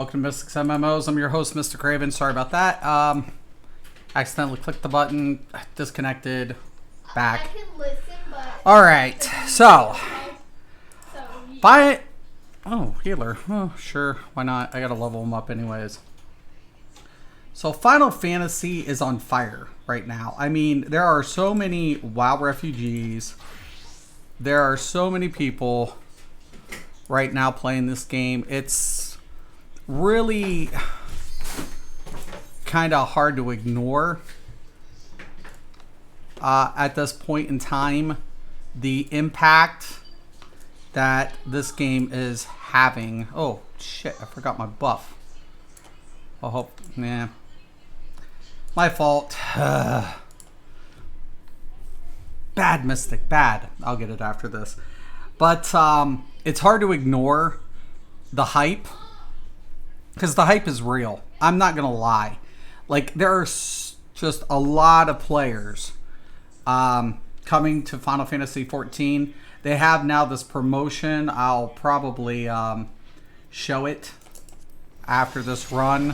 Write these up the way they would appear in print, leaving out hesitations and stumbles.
Welcome to Mystics MMOs. I'm your host, Mr. Craven. Sorry about that. Accidentally clicked the button, disconnected, back. I can listen, but all right, so buy it. Oh, healer. Oh, sure. Why not? I gotta level them up anyways. So Final Fantasy is on fire right now. I mean, there are so many WoW refugees. There are so many people right now playing this game. It's really kind of hard to ignore at this point in time the impact that this game is having. Oh shit, I forgot my buff. Oh, nah, my fault. Bad Mystic, bad. I'll get it after this, but it's hard to ignore the hype, because the hype is real. I'm not gonna lie. Like, there are just a lot of players coming to Final Fantasy 14. They have now this promotion. I'll probably show it after this run,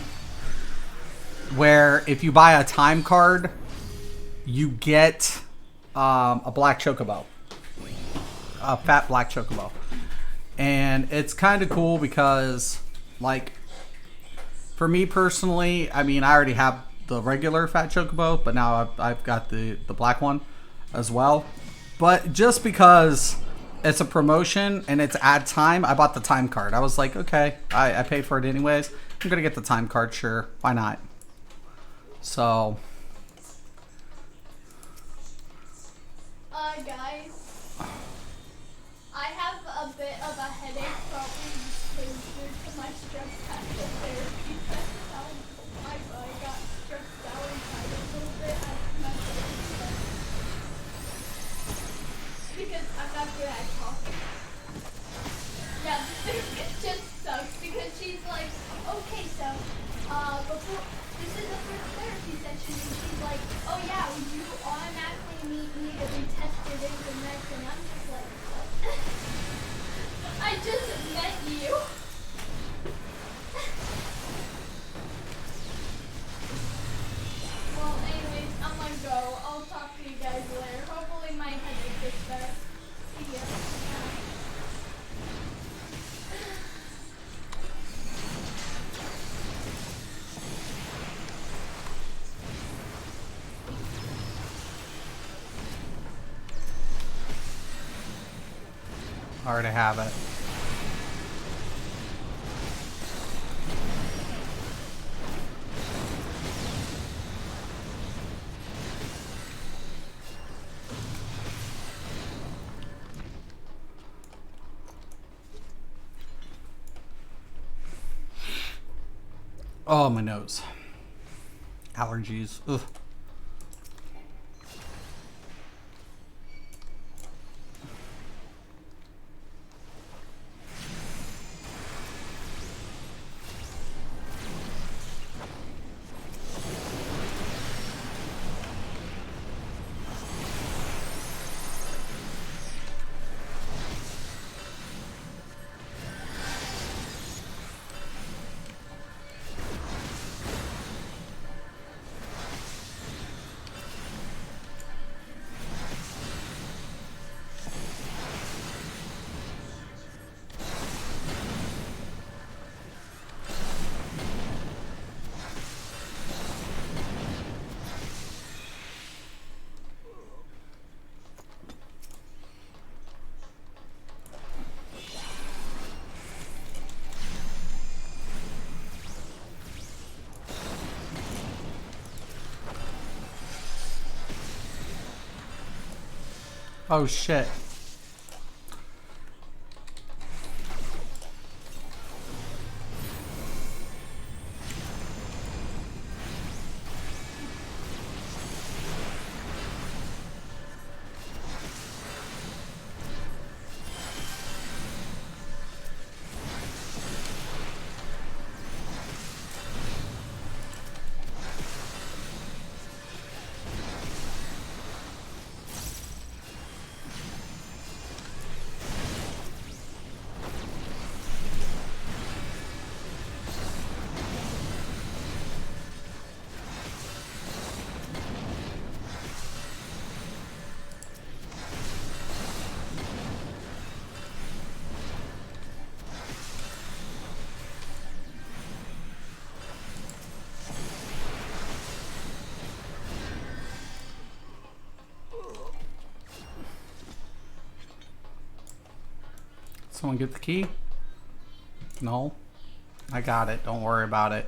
where if you buy a time card, you get a black chocobo, a fat black chocobo, and it's kind of cool because, like, for me personally, I mean, I already have the regular fat chocobo, but now I've got the black one as well. But just because it's a promotion and it's ad time, I bought the time card. I was like, okay, I paid for it anyways. I'm gonna get the time card, sure, why not? So, guys, I have a bit of a headache probably due to my stress factor therapy session. I got stressed out inside a little bit at my therapy because I'm not good at talking. Yeah, it just sucks because she's like, okay, so before this is the first therapy session, and she's like, oh yeah, you automatically need to be tested in the next, and I'm just like, what? I just met you. Well, anyways, I'm gonna go. I'll talk to you guys later. Hopefully my headache gets better. See ya. I already have it. Oh, my nose. Allergies. Ugh. Oh shit. Someone get the key? No? I got it. Don't worry about it.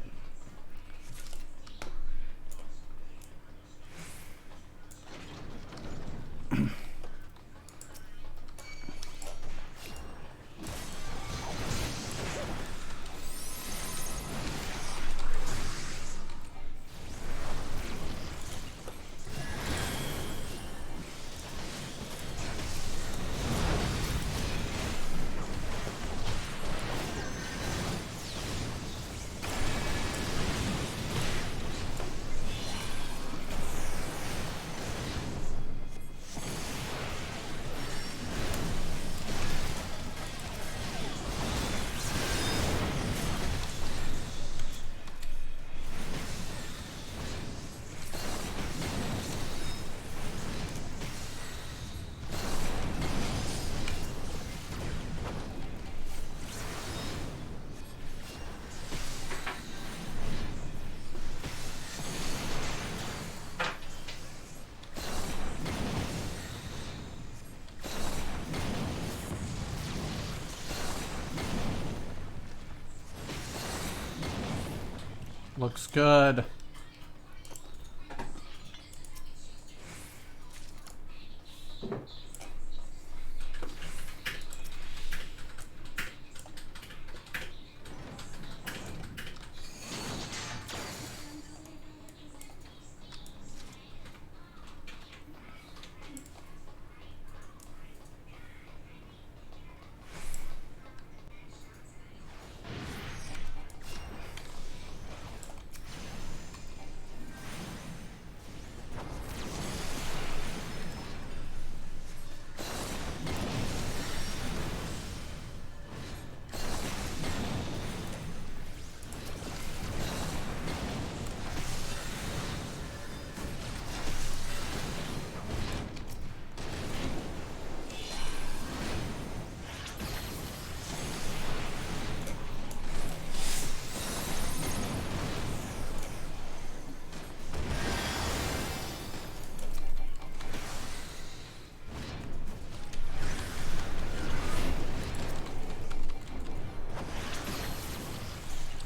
Looks good.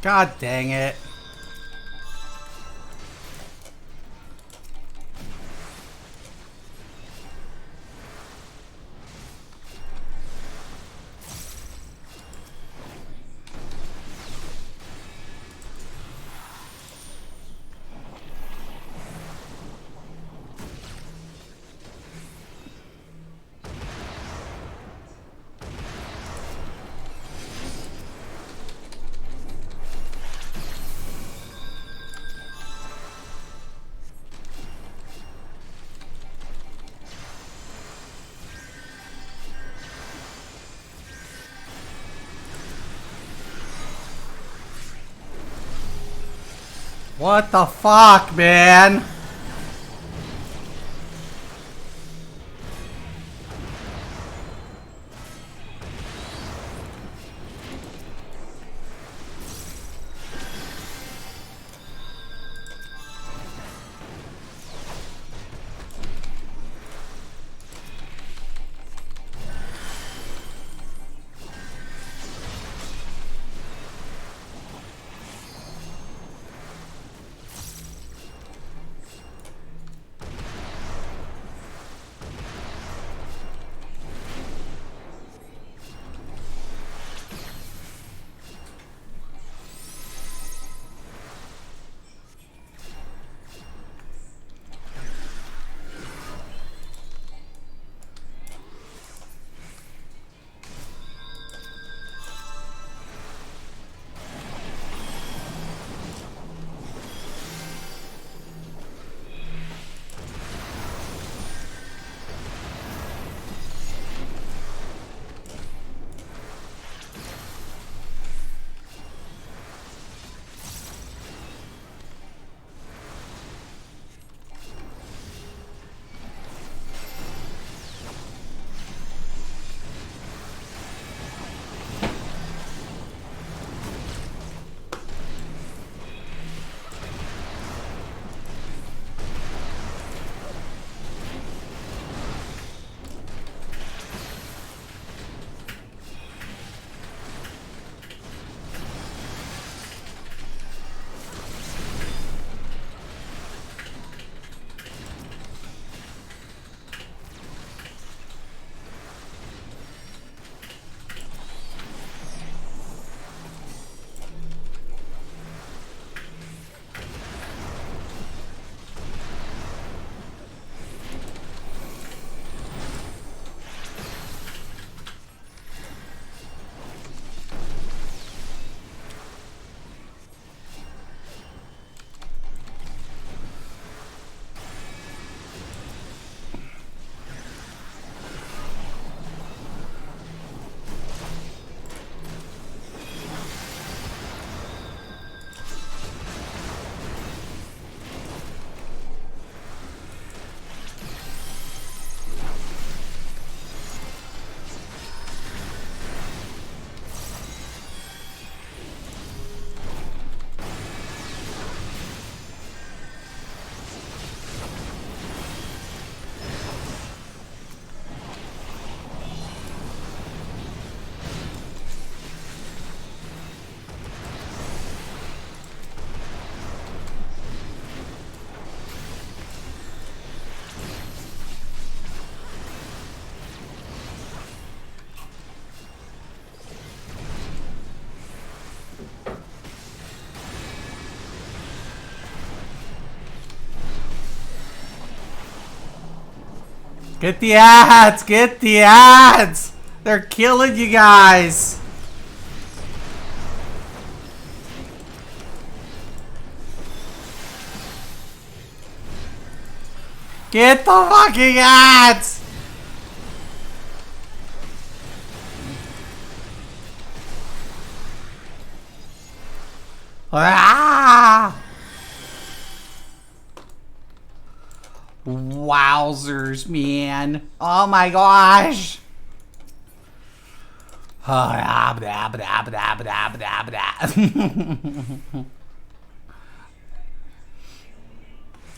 God dang it. What the fuck, man? Get the ads! Get the ads! They're killing you guys! Get the fucking ads! Ah! Wowzers, man. Oh my gosh.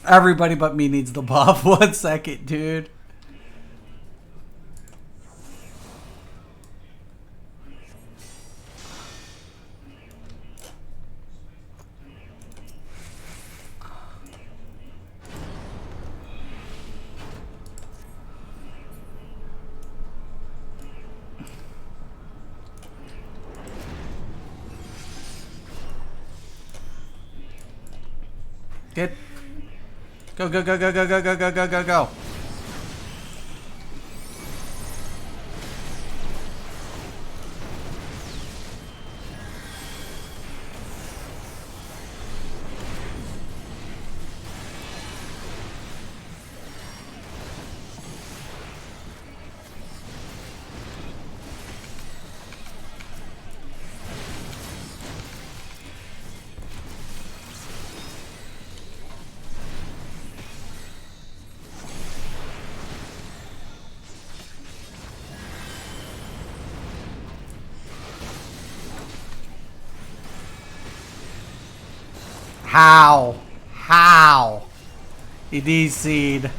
Everybody but me needs the buff. 1 second, dude. Get. Go, go, go, go, go, go, go, go, go, go, go. How? How? He DC'd.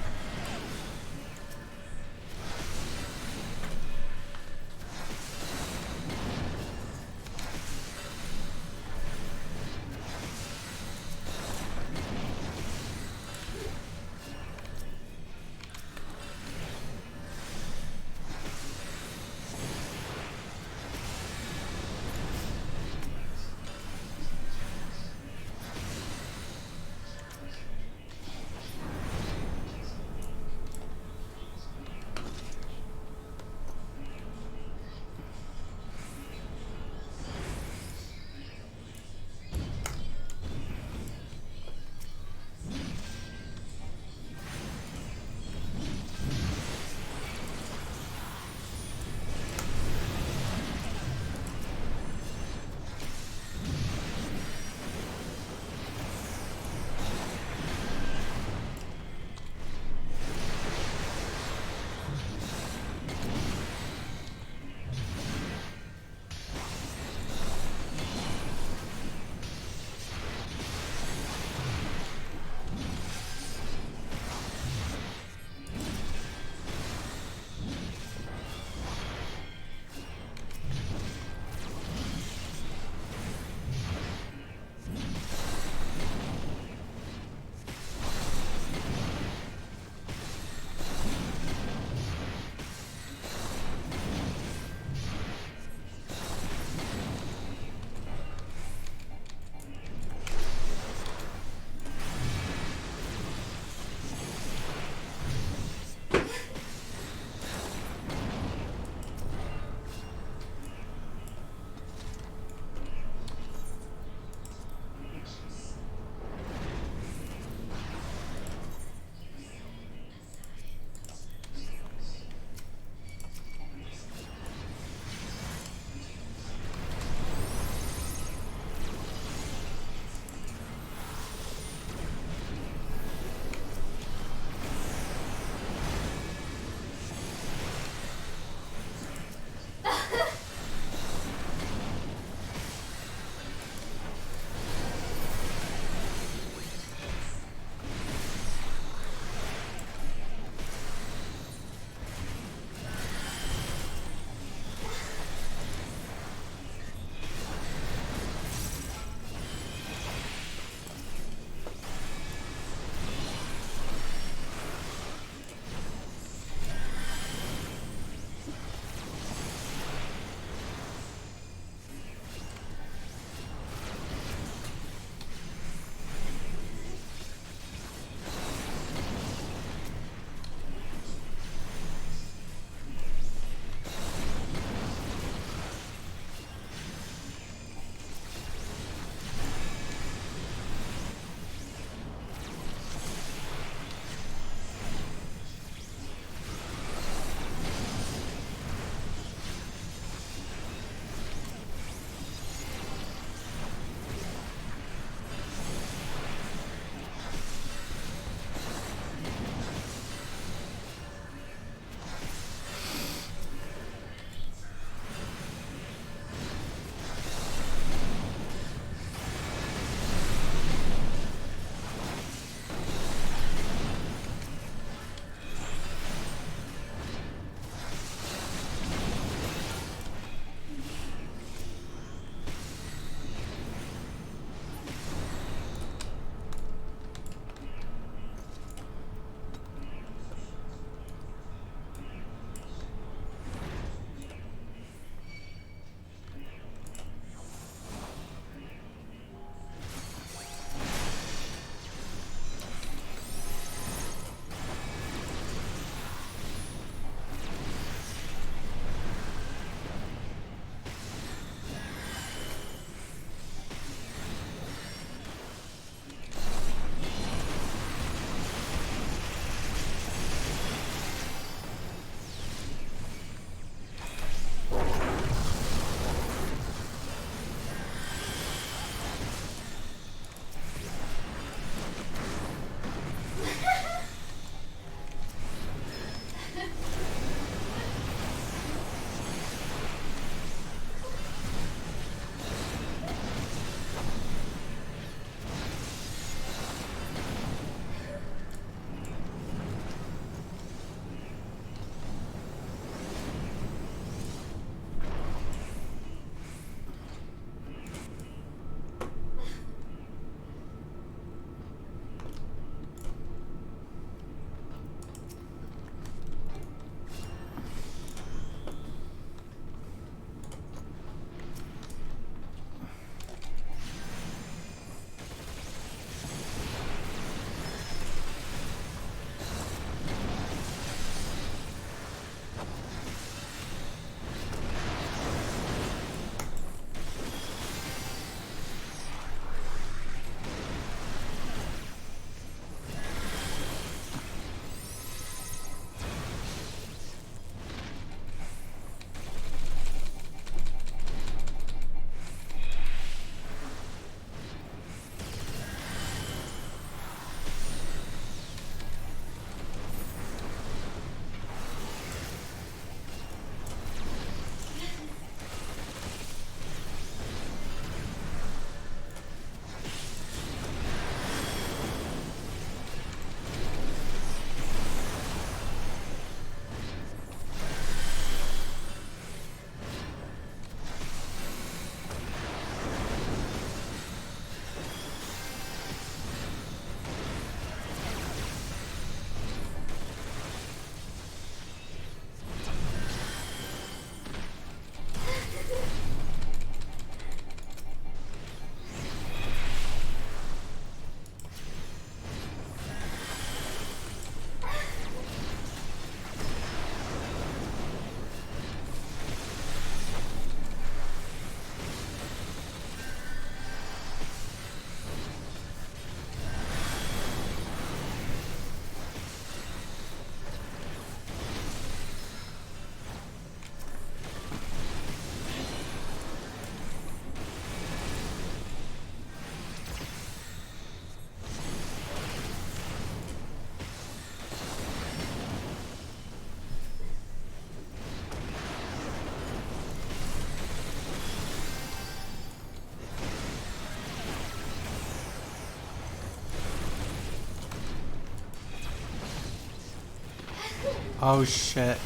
Oh shit.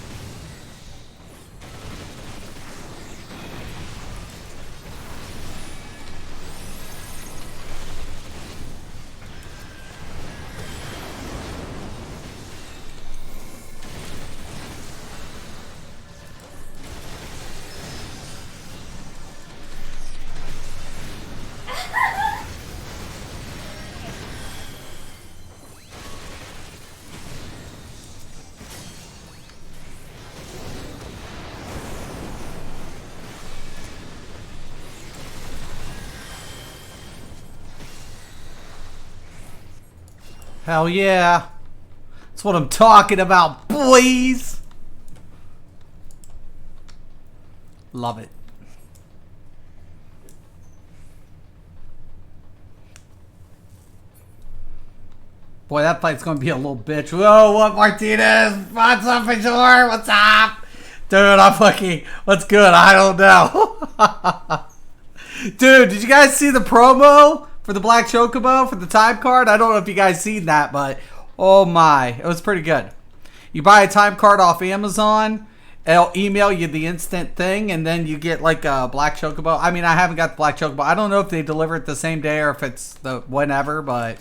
Hell yeah. That's what I'm talking about, boys. Love it. Boy, that fight's gonna be a little bitch. Whoa, what, Martinez? What's up, Major? What's up? Dude, I'm fucking... What's good? I don't know. Dude, did you guys see the promo for the Black Chocobo for the time card? I don't know if you guys seen that, but oh my. It was pretty good. You buy a time card off Amazon, it'll email you the instant thing, and then you get like a Black Chocobo. I mean, I haven't got the Black Chocobo. I don't know if they deliver it the same day or if it's the whenever, but...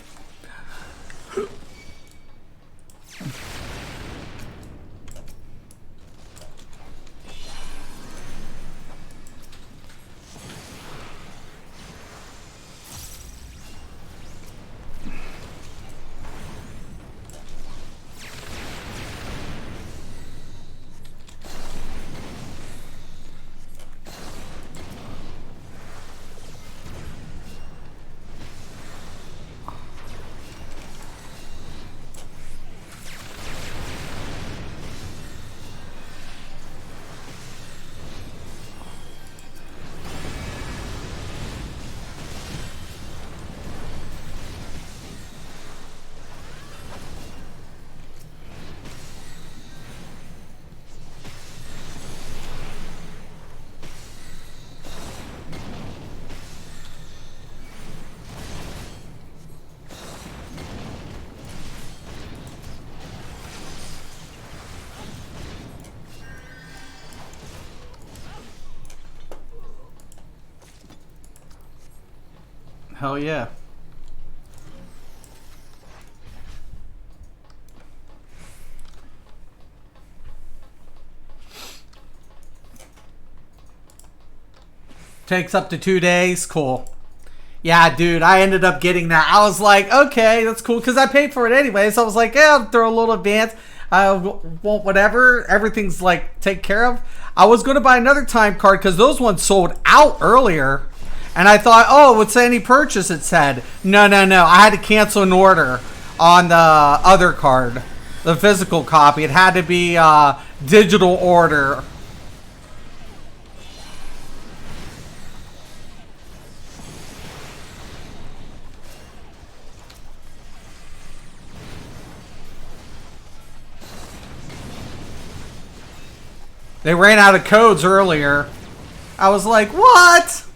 Hell yeah. Takes up to 2 days. Cool. Yeah, dude, I ended up getting that. I was like, okay, that's cool, because I paid for it anyway. So I was like, yeah, I'll throw a little advance. I won't, whatever. Everything's like taken care of. I was going to buy another time card because those ones sold out earlier. And I thought, oh, it's any purchase, it said. No. I had to cancel an order on the other card, the physical copy. It had to be digital order. They ran out of codes earlier. I was like, what?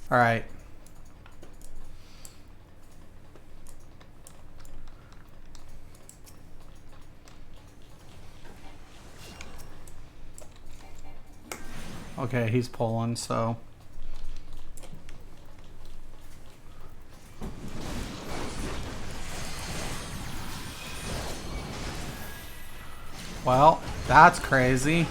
All right. Okay, he's pulling, so. Well, that's crazy.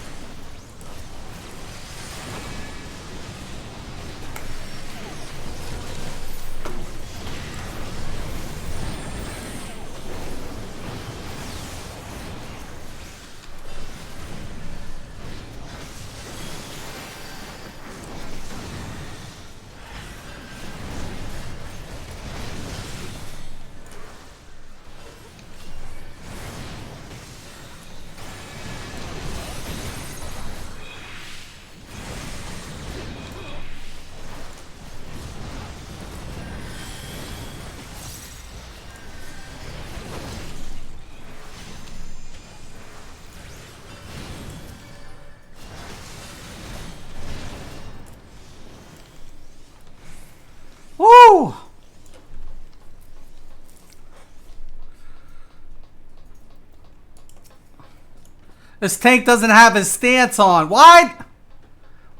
This tank doesn't have his stance on. What?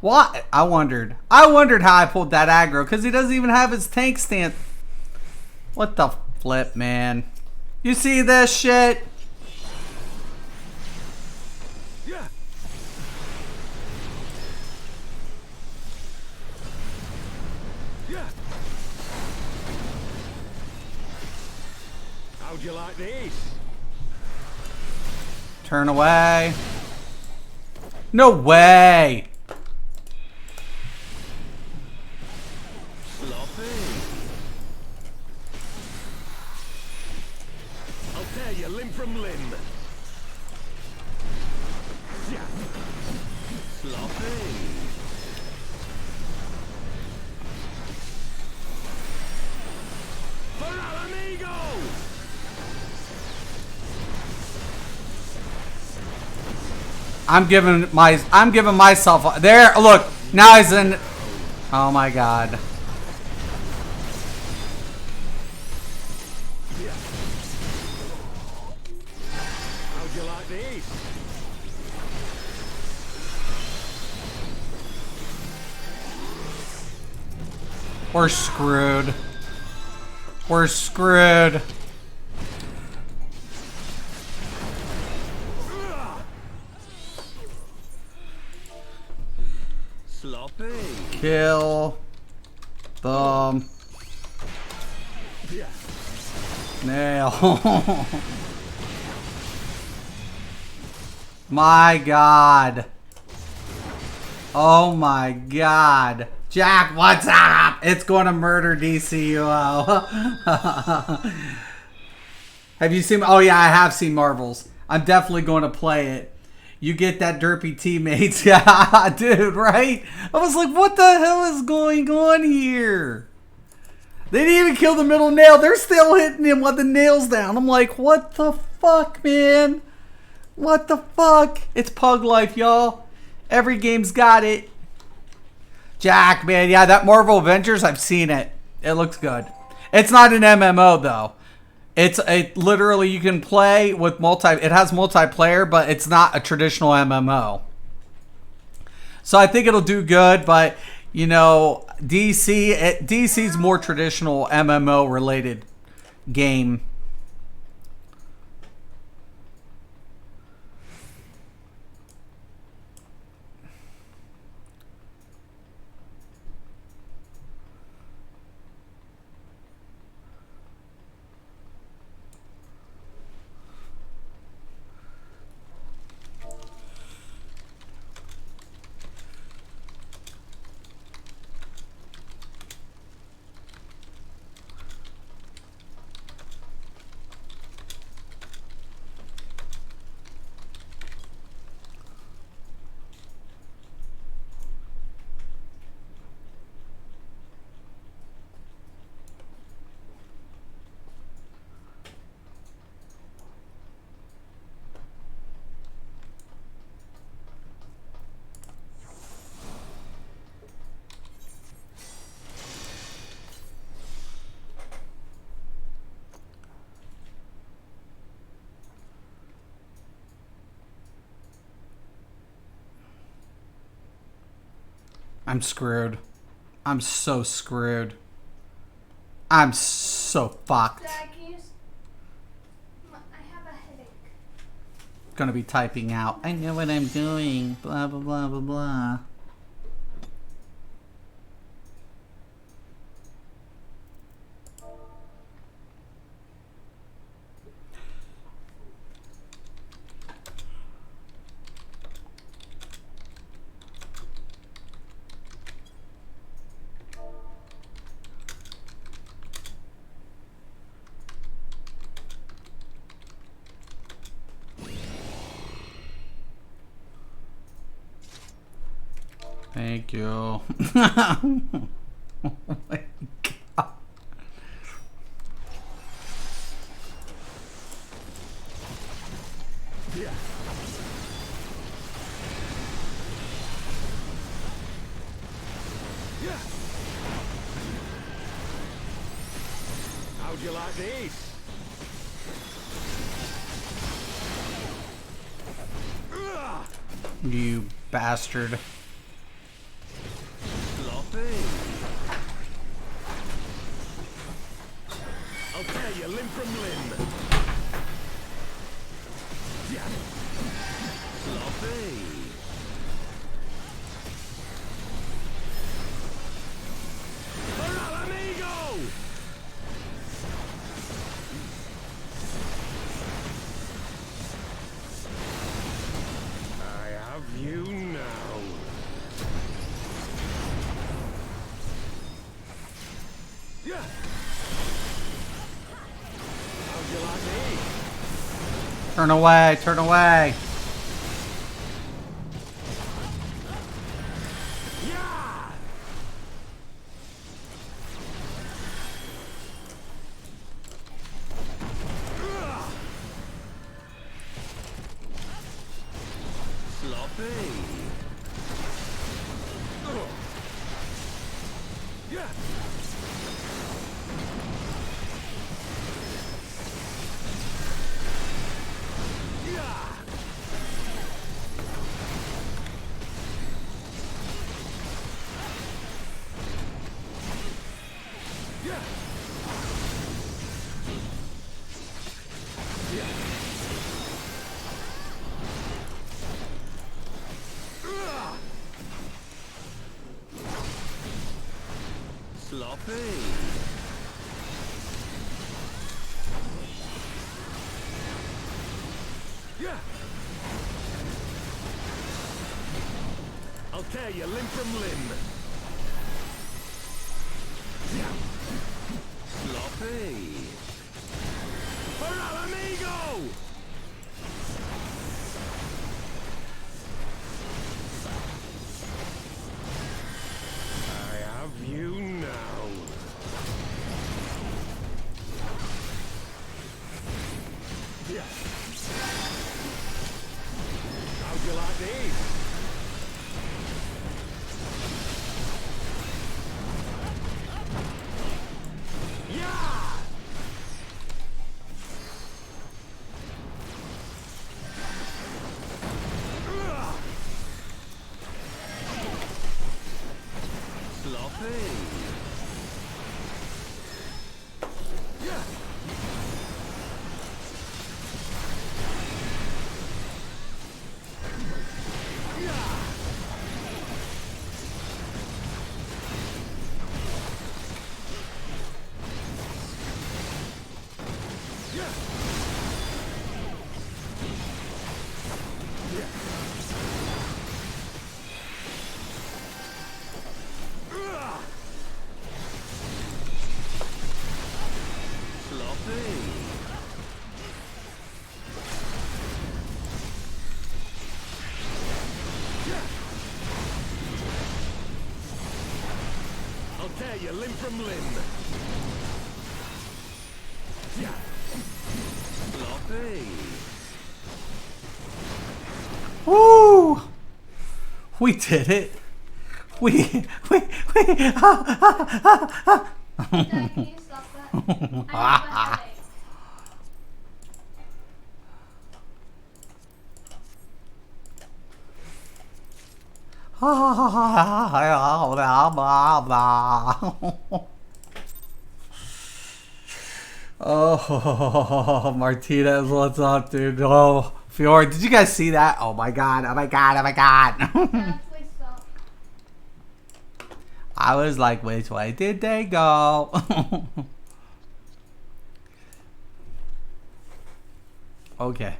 What? I wondered how I pulled that aggro because he doesn't even have his tank stance. What the flip, man? You see this shit? Yeah. Yeah. How'd you like these? Turn away. No way. Sloppy. I'll tear you limb from limb. Yeah. Sloppy. For our amigo! I'm giving myself there. Look, now he's in. Oh my god. Yeah. How'd you like these? We're screwed. We're screwed. Sloppy. Kill the Yeah. nail. My god. Oh my god. Jack, what's up? It's going to murder DCUO. Have you seen? Oh yeah, I have seen Marvels. I'm definitely going to play it. You get that derpy teammates. Yeah, dude, right? I was like, what the hell is going on here? They didn't even kill the middle nail. They're still hitting him with the nails down. I'm like, what the fuck, man? What the fuck? It's Pug Life, y'all. Every game's got it. Jack, man, yeah, that Marvel Avengers, I've seen it. It looks good. It's not an MMO, though. It's literally you can play with it has multiplayer, but it's not a traditional MMO. So I think it'll do good, but you know, DC's more traditional MMO related game. I'm screwed. I'm so screwed. I'm so fucked. Dad, can you I have a headache. Gonna be typing out. I know what I'm doing. Blah blah blah blah blah. Thank you. Oh my god. Yeah. Yeah. How'd you like these? You bastard. Sloppy. I'll tear you limb from limb. Yeah. Sloppy. Hurrah, amigo! I have you now. Yeah. How'd you like me? Turn away, turn away. Yeah. Ugh. Sloppy. Ugh. Yeah. Yeah. Yeah. Yeah. Ugh. Sloppy. Yeah. I'll tear you limb from limb. Yeah. Sloppy. Hurrah, amigo! I have you now. Yeah. How'd you like these? Yeah! Ugh. Sloppy. Yeah. Yeah. Yeah. Yeah. Ugh. Sloppy. Yeah. I'll tear you limb from limb. Yeah. Sloppy. Woo! We did it. We Dad, can you stop that? I have a headache. Oh, Martinez, what's up, dude? Oh, Fiora, did you guys see that? Oh my god, oh my god, oh my god. Dad, please stop. I was like, which way did they go? Okay.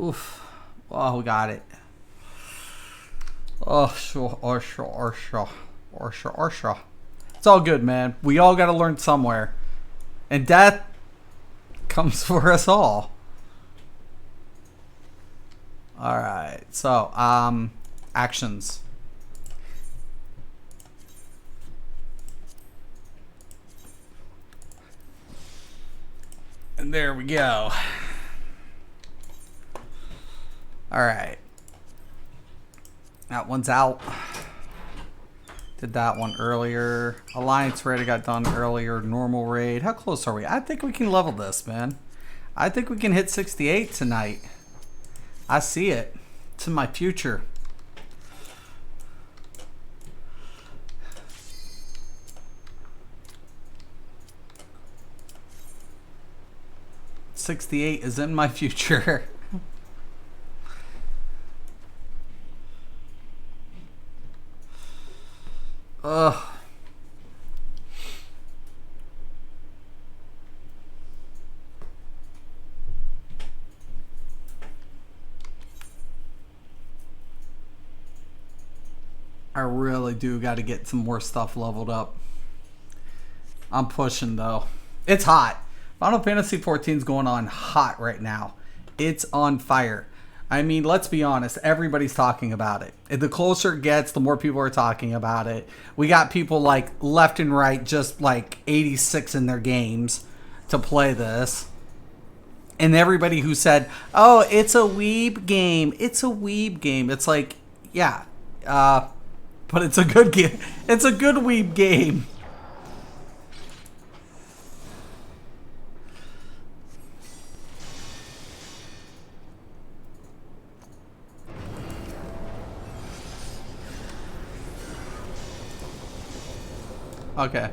Oof. Oh, we got it. Oh, sure, or sure, or sure, or sure, or sure. It's all good, man. We all got to learn somewhere. And death comes for us all. All right. So, actions. And there we go. All right. That one's out. Did that one earlier. Alliance raid I got done earlier. Normal raid. How close are we? I think we can level this, man. I think we can hit 68 tonight. I see it. It's in my future. '68 is in my future. Ugh. I really do got to get some more stuff leveled up. I'm pushing though. It's hot. Final Fantasy 14 is going on hot right now. It's on fire. I mean, let's be honest. Everybody's talking about it. The closer it gets, the more people are talking about it. We got people like left and right just like 86 in their games to play this. And everybody who said, oh, it's a weeb game. It's a weeb game. It's like, yeah. But it's a good game. It's a good weeb game. Okay.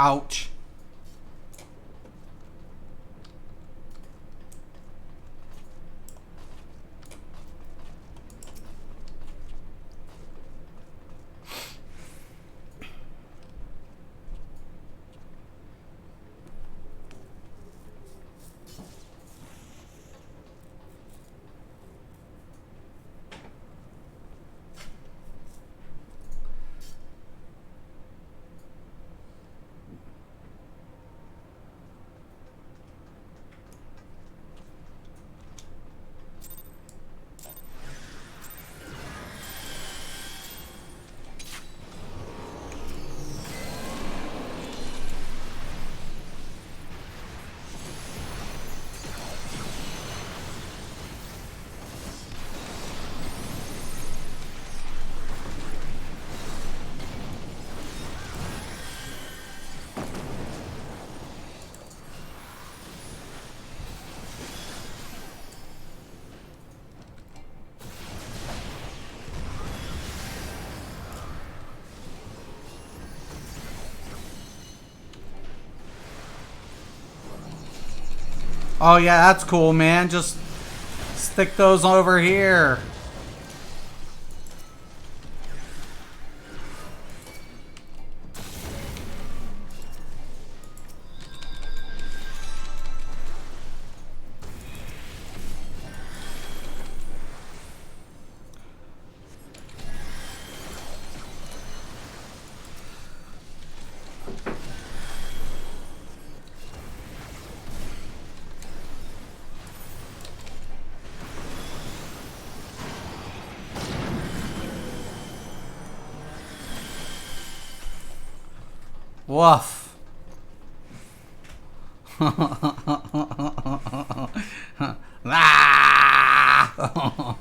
Ouch. Oh yeah, that's cool, man. Just stick those over here. Woof. Ah!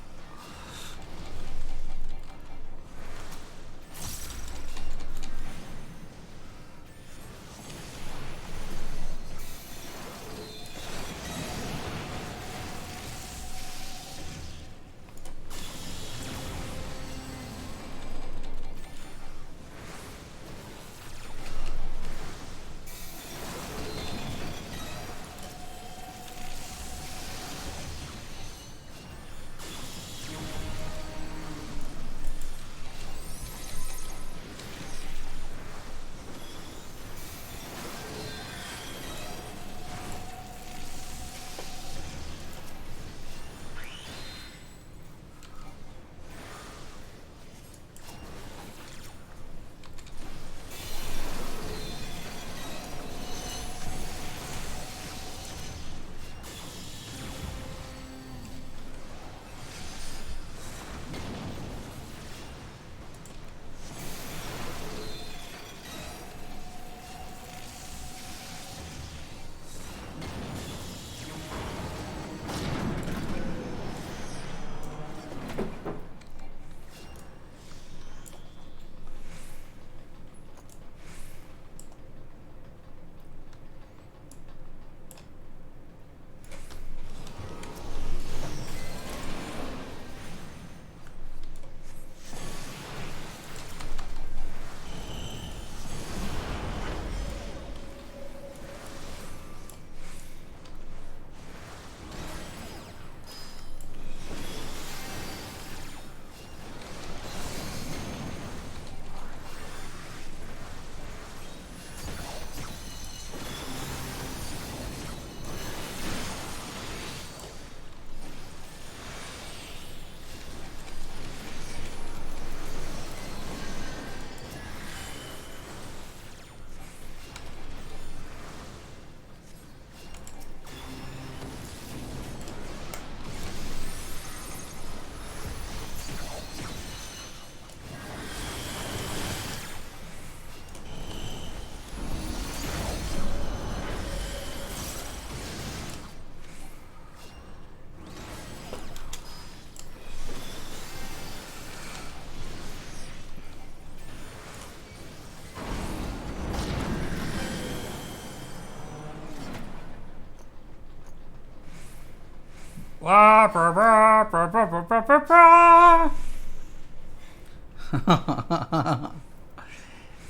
Blah, blah, blah, blah, blah, blah, blah, blah.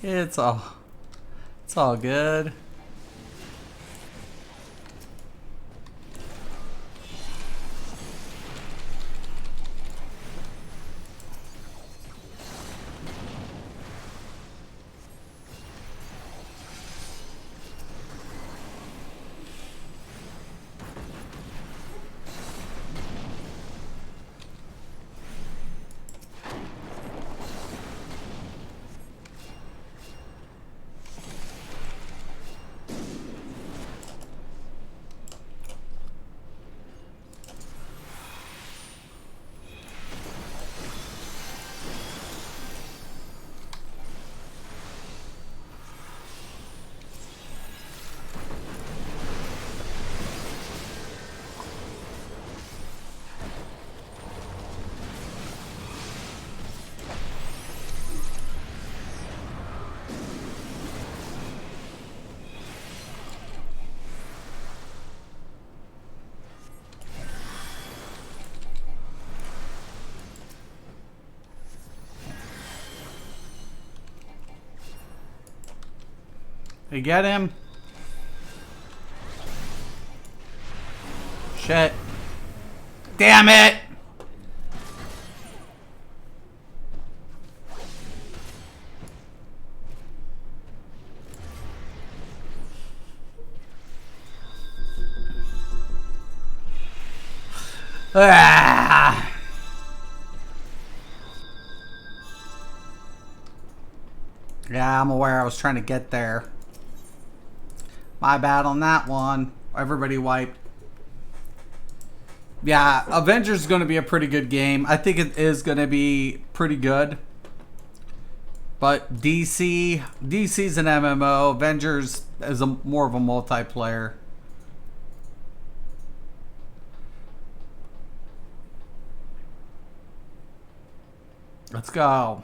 It's all good. You get him? Shit. Damn it! Ah! Yeah, I'm aware I was trying to get there. My bad on that one. Everybody wiped. Yeah, Avengers is going to be a pretty good game. I think it is going to be pretty good. But DC's an MMO. Avengers is more of a multiplayer. Let's go.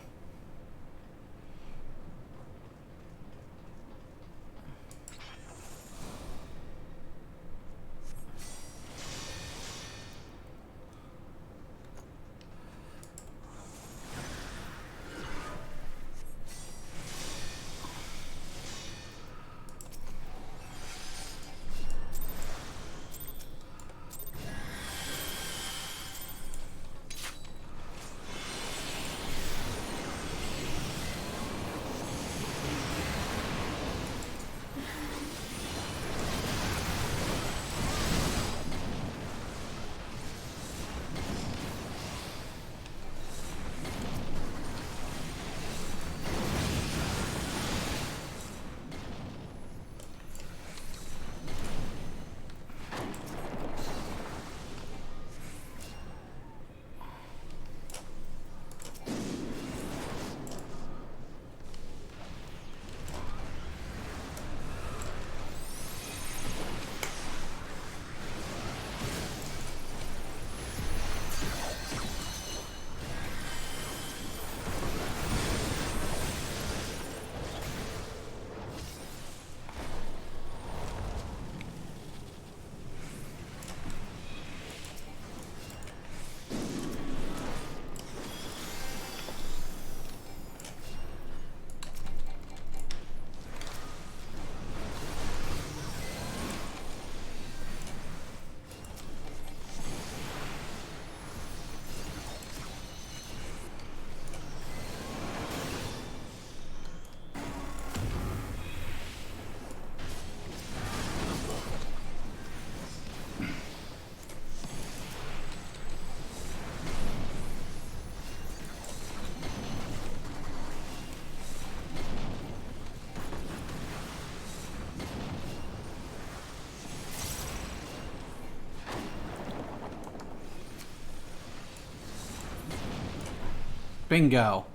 Bingo.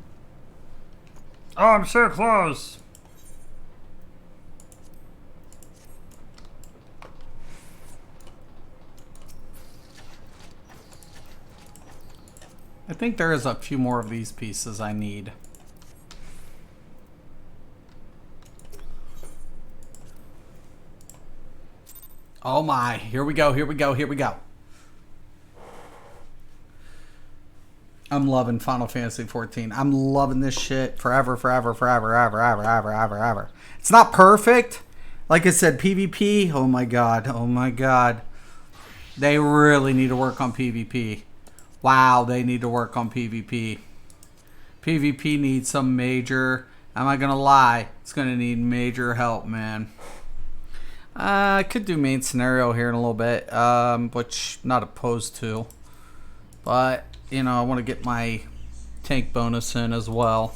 Oh, I'm so close. I think there is a few more of these pieces I need. Oh my, here we go, here we go, here we go. I'm loving Final Fantasy 14. I'm loving this shit forever, forever, forever, ever, ever, ever, ever, ever. It's not perfect. Like I said, PvP, oh my god, oh my god. They really need to work on PvP. Wow, they need to work on PvP. PvP needs some major, I'm not gonna lie, it's gonna need major help, man. I could do main scenario here in a little bit, which I'm not opposed to. But, you know, I want to get my tank bonus in as well.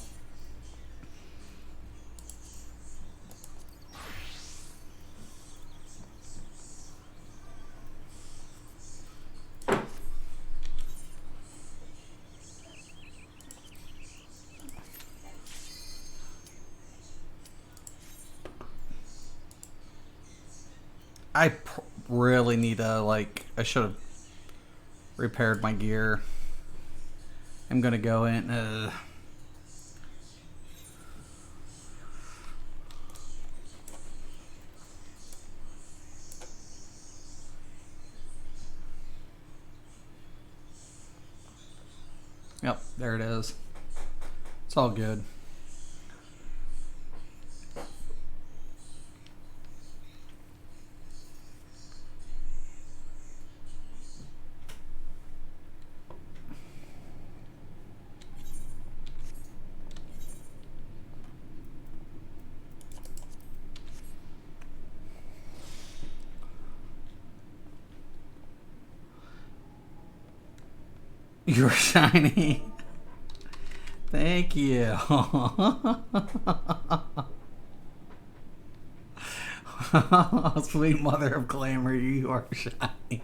I really need to, like, I should have repaired my gear. I'm gonna go in. Yep, there it is. It's all good. You're shiny. Thank you. Sweet mother of glamour, you are shiny.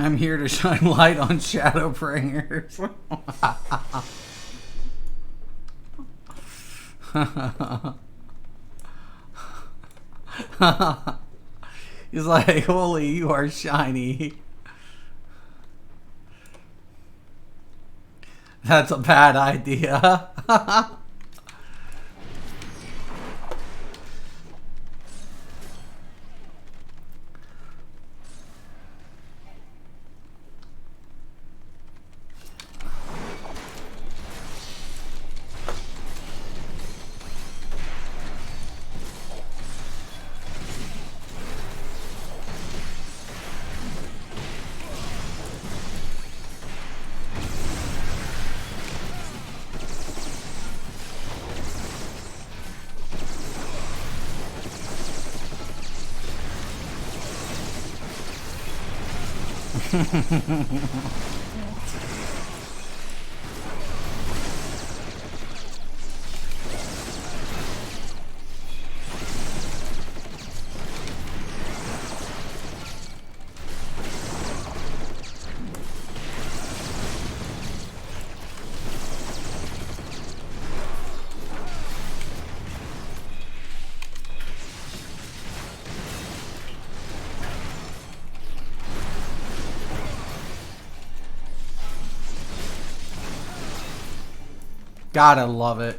I'm here to shine light on Shadowbringers. He's like, holy, you are shiny. That's a bad idea. Gotta love it.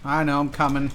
I know, I'm coming.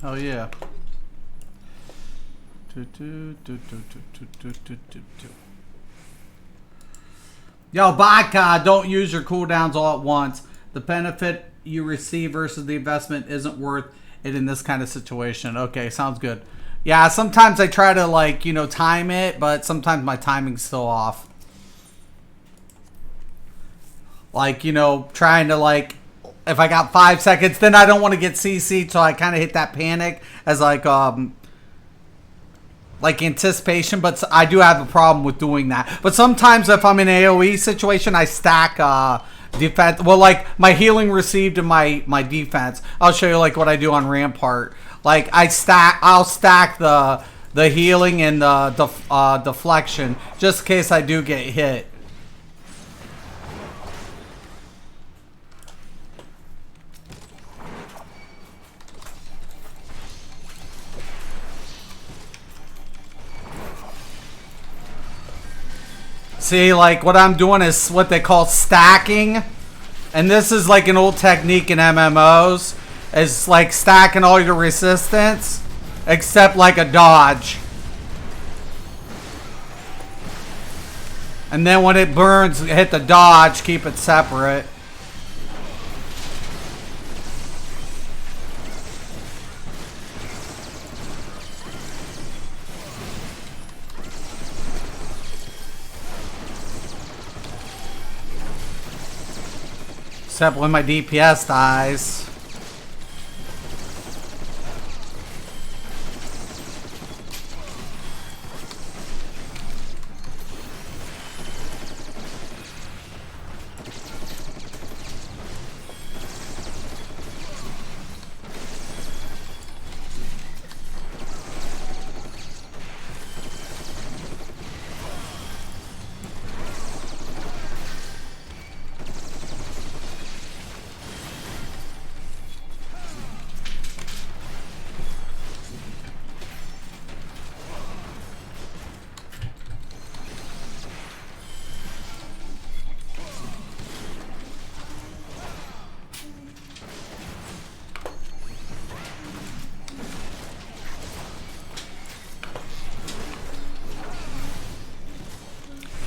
Oh yeah. Yo, Vodka, don't use your cooldowns all at once. The benefit you receive versus the investment isn't worth it in this kind of situation. Okay, sounds good. Yeah, sometimes I try to, like, you know, time it, but sometimes my timing's still off. Like, you know, trying to, like, if I got 5 seconds, then I don't want to get CC'd, so I kind of hit that panic as, like anticipation, but I do have a problem with doing that. But sometimes if I'm in an AoE situation, I stack defense. Well, like my healing received and my defense. I'll show you like what I do on Rampart. Like I'll stack the healing and the deflection just in case I do get hit. See, like, what I'm doing is what they call stacking. And this is like an old technique in MMOs. It's like stacking all your resistance, except like a dodge. And then when it burns, hit the dodge, keep it separate. Except when my DPS dies.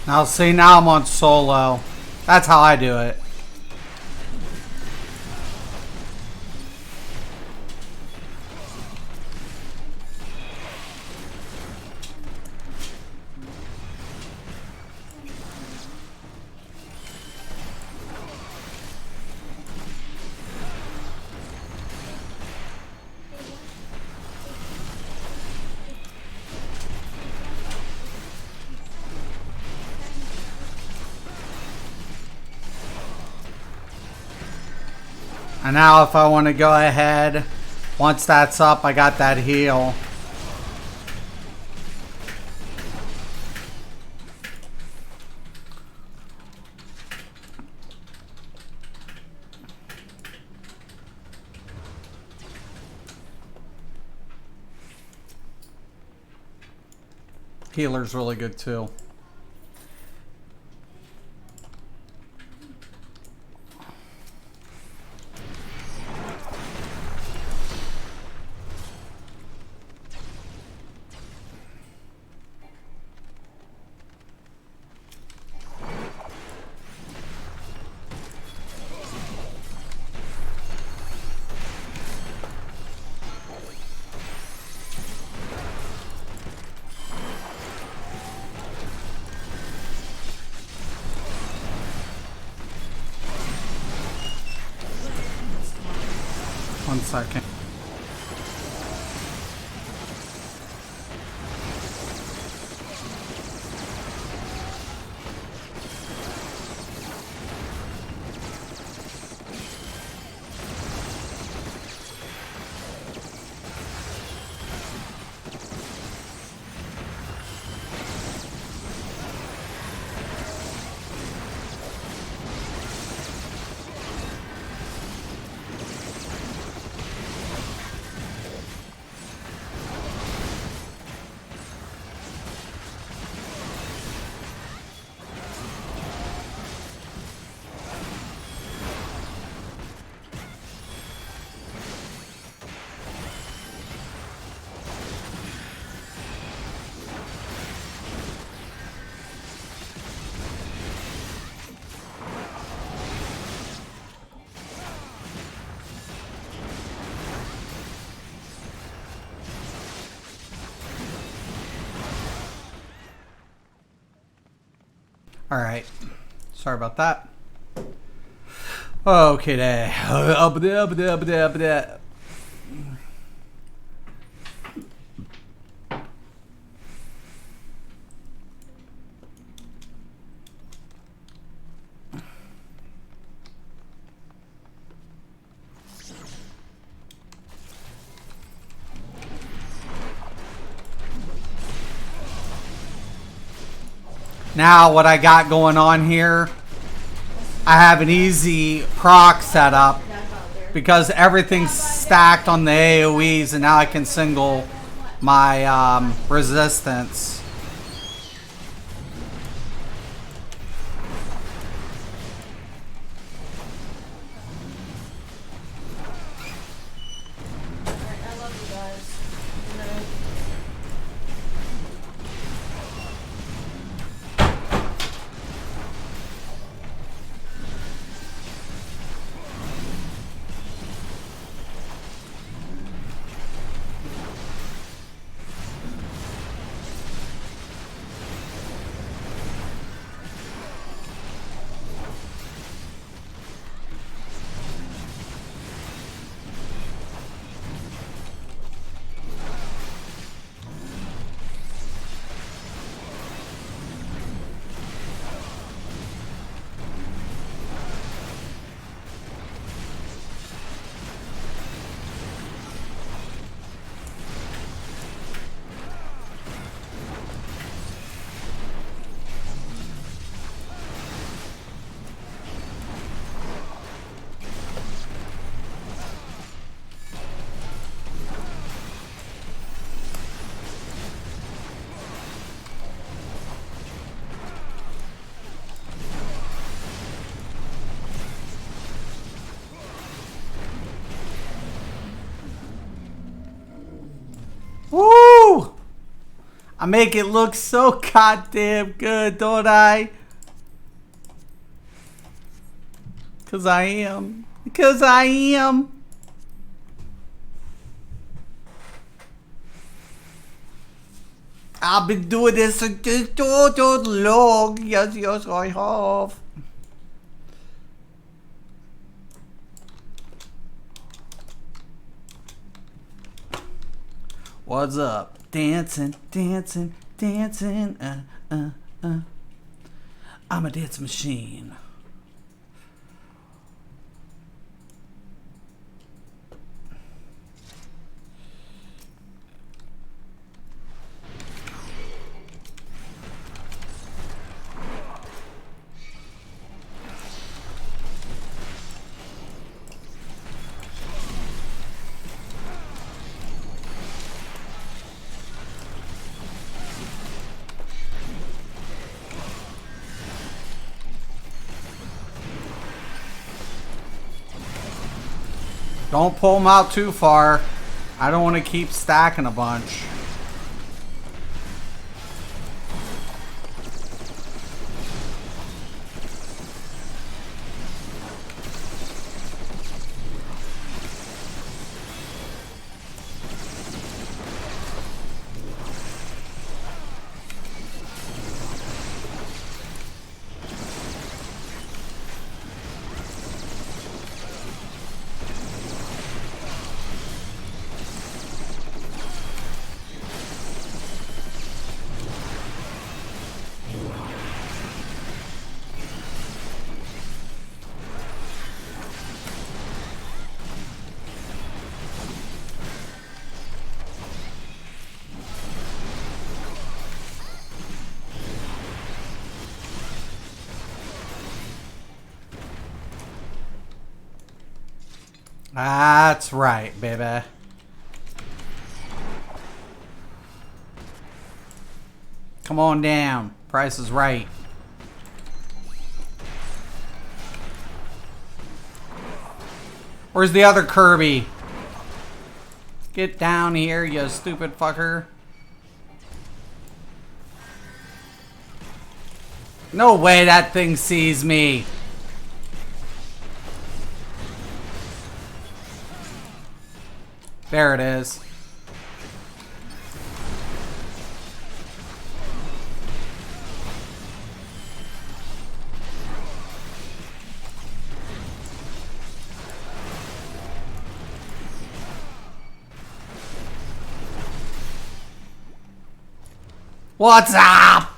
Now see, now I'm on solo. That's how I do it. And now if I want to go ahead, once that's up, I got that heal. Healer's really good too. One second. Alright. Sorry about that. Okay, there. Now, what I got going on here, I have an easy proc setup because everything's stacked on the AoEs, and now I can single my resistance. I love you guys. Good night. Woo! I make it look so goddamn good, don't I? Because I am. Because I am. I've been doing this so long. Yes, yes, I have. What's up? Dancing, dancing, dancing. I'm a dance machine. Don't pull them out too far. I don't want to keep stacking a bunch. That's right, baby. Come on down. Price is right. Where's the other Kirby? Get down here, you stupid fucker. No way that thing sees me. There it is. What's up?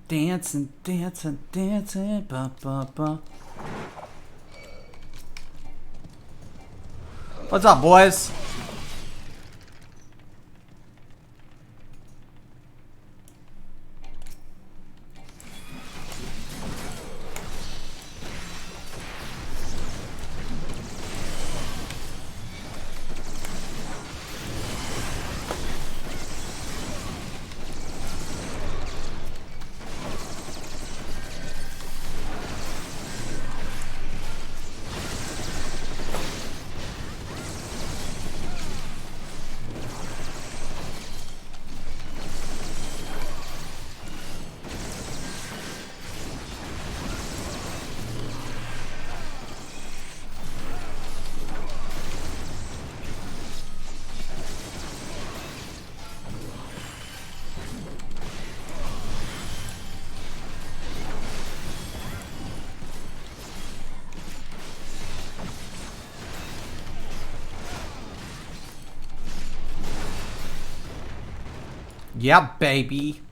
Dancing, dancing, dancing, ba ba ba. What's up, boys? Yeah, baby.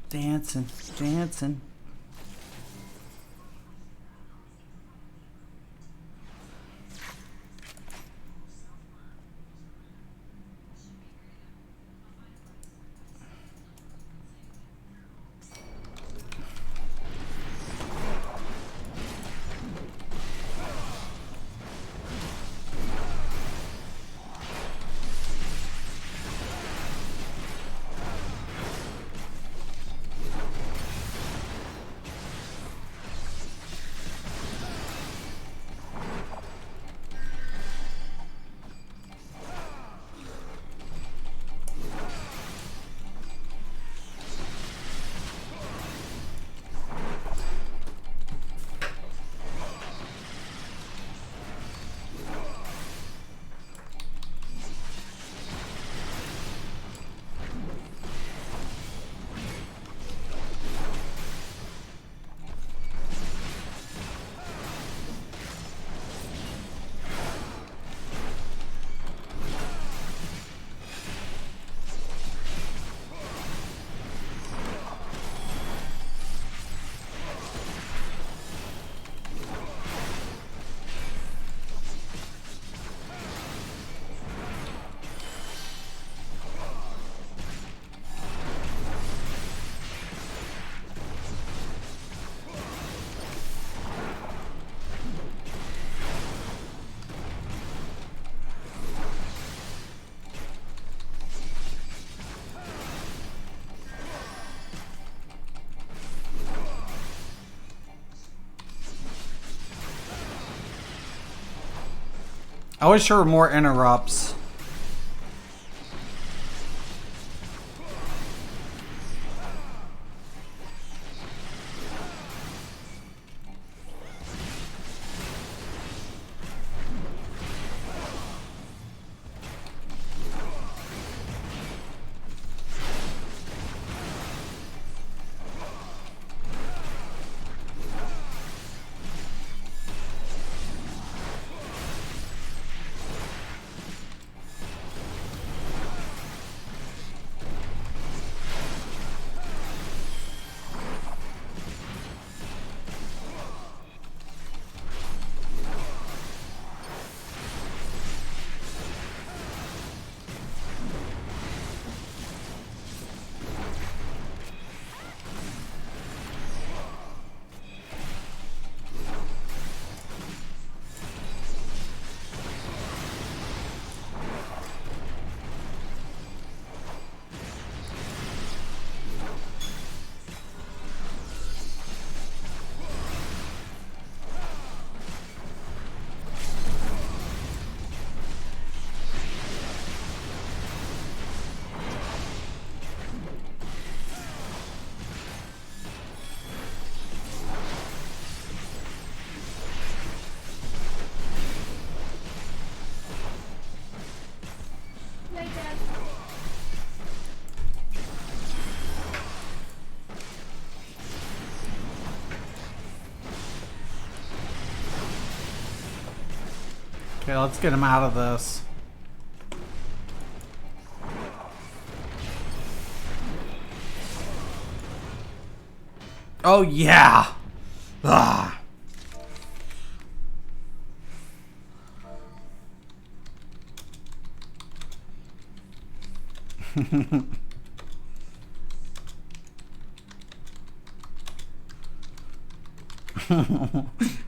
Dancing, dancing. I wish there were more interrupts. Okay, let's get him out of this. Oh, yeah. Ah.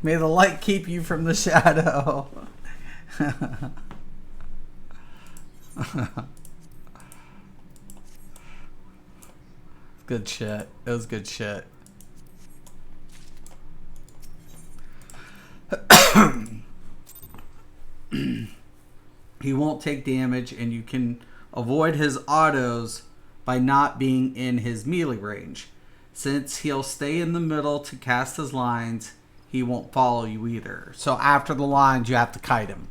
May the light keep you from the shadow. Good shit. It was good shit. He won't take damage, and you can avoid his autos by not being in his melee range. Since he'll stay in the middle to cast his lines, he won't follow you either. So after the lines, you have to kite him,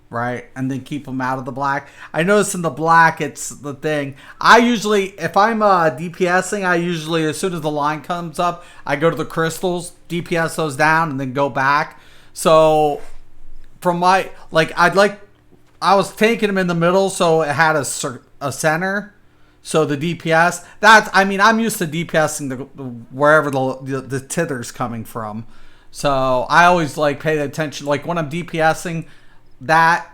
right? And then keep him out of the black. I notice in the black, it's the thing. I usually, if I'm DPSing, I usually, as soon as the line comes up, I go to the crystals, DPS those down, and then go back. So from my, like, I was taking him in the middle, so it had a center. So the DPS, I'm used to DPSing wherever the tither's coming from. So I always like pay attention, like when I'm DPSing that,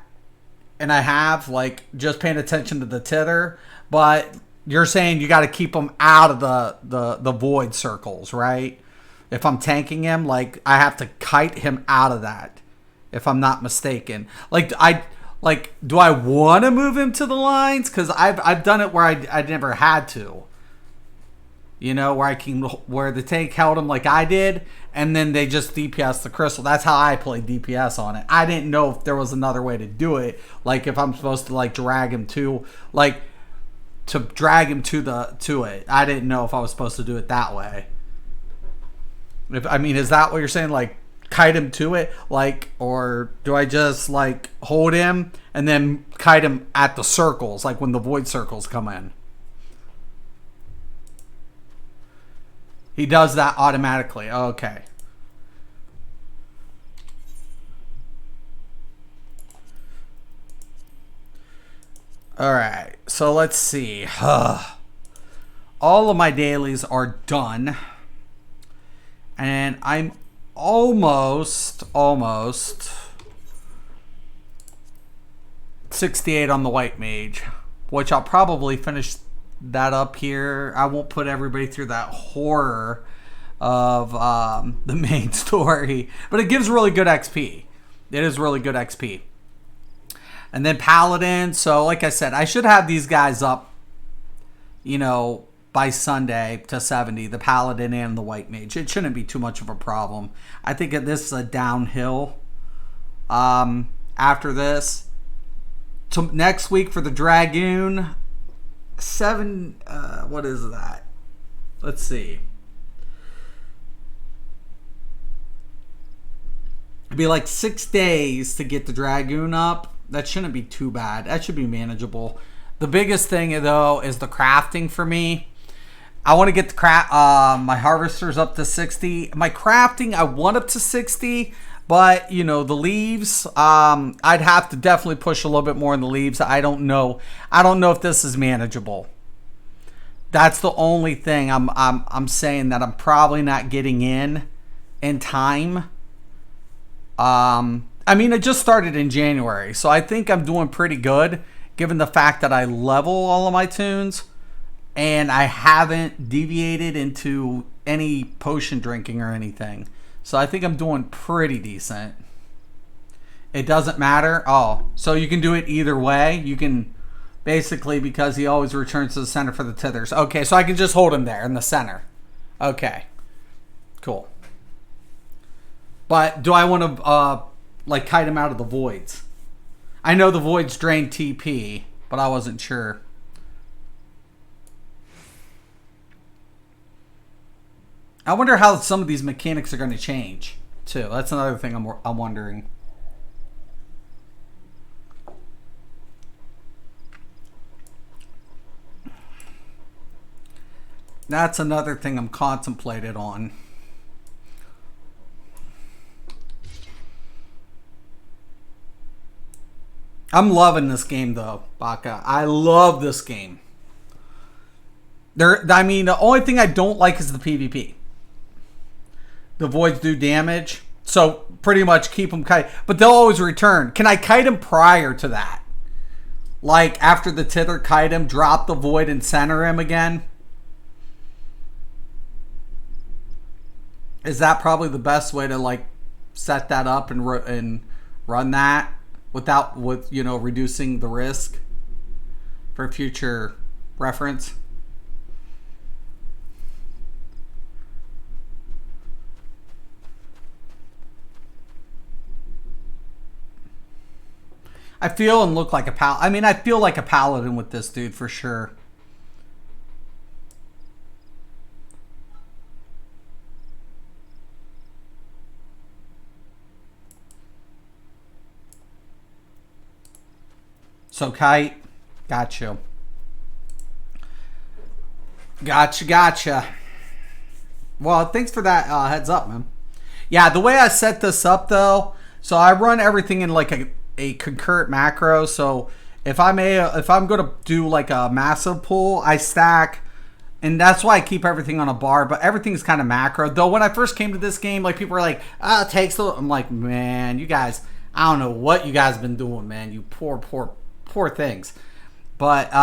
and I have like just paying attention to the tither. But you're saying you got to keep them out of the void circles, right? If I'm tanking him, like I have to kite him out of that, if I'm not mistaken. Do I want to move him to the lines? Because I've done it where I never had to. You know, where the tank held him like I did, and then they just DPS the crystal. That's how I play DPS on it. I didn't know if there was another way to do it. Like if I'm supposed to like drag him to it. I didn't know if I was supposed to do it that way. Is that what you're saying? Like kite him to it, like, or do I just like hold him and then kite him at the circles, like when the void circles come in? He does that automatically. Okay. All right, so let's see. All of my dailies are done, and I'm almost 68 on the white mage, which I'll probably finish that up here. I won't put everybody through that horror of the main story, but it gives really good XP. It is really good XP. And then Paladin, so like I said, I should have these guys up, by Sunday to 70, the Paladin and the White Mage. It shouldn't be too much of a problem. I think this is a downhill after this. So next week for the Dragoon, what is that? Let's see. It'd be like 6 days to get the Dragoon up. That shouldn't be too bad. That should be manageable. The biggest thing, though, is the crafting for me. I want to get the my harvesters up to 60. My crafting, I want up to 60, but the leaves, I'd have to definitely push a little bit more in the leaves. I don't know if this is manageable. That's the only thing I'm saying that I'm probably not getting in time. It just started in January, so I think I'm doing pretty good given the fact that I level all of my tunes. And I haven't deviated into any potion drinking or anything. So I think I'm doing pretty decent. It doesn't matter. Oh, so you can do it either way. You can basically, because he always returns to the center for the tithers. Okay, so I can just hold him there in the center. Okay, cool. But do I want to kite him out of the voids? I know the voids drain TP, but I wasn't sure. I wonder how some of these mechanics are going to change, too. That's another thing I'm wondering. That's another thing I'm contemplated on. I'm loving this game though, Baka. I love this game. I mean, the only thing I don't like is the PvP. The voids do damage, so pretty much keep them kite. But they'll always return. Can I kite them prior to that? Like after the tither, kite him, drop the void, and center him again? Is that probably the best way to like set that up and run that with reducing the risk for future reference? I feel and look like a paladin. I mean, I feel like a paladin with this dude for sure. So, Kite, gotcha. Gotcha. Well, thanks for that heads up, man. Yeah, the way I set this up, though, so I run everything in like a concurrent macro. So if I'm going to do like a massive pull, I stack, and that's why I keep everything on a bar. But everything's kind of macro. Though when I first came to this game, like people were like, it takes the. I'm like, man, you guys, I don't know what you guys been doing, man. You poor things. But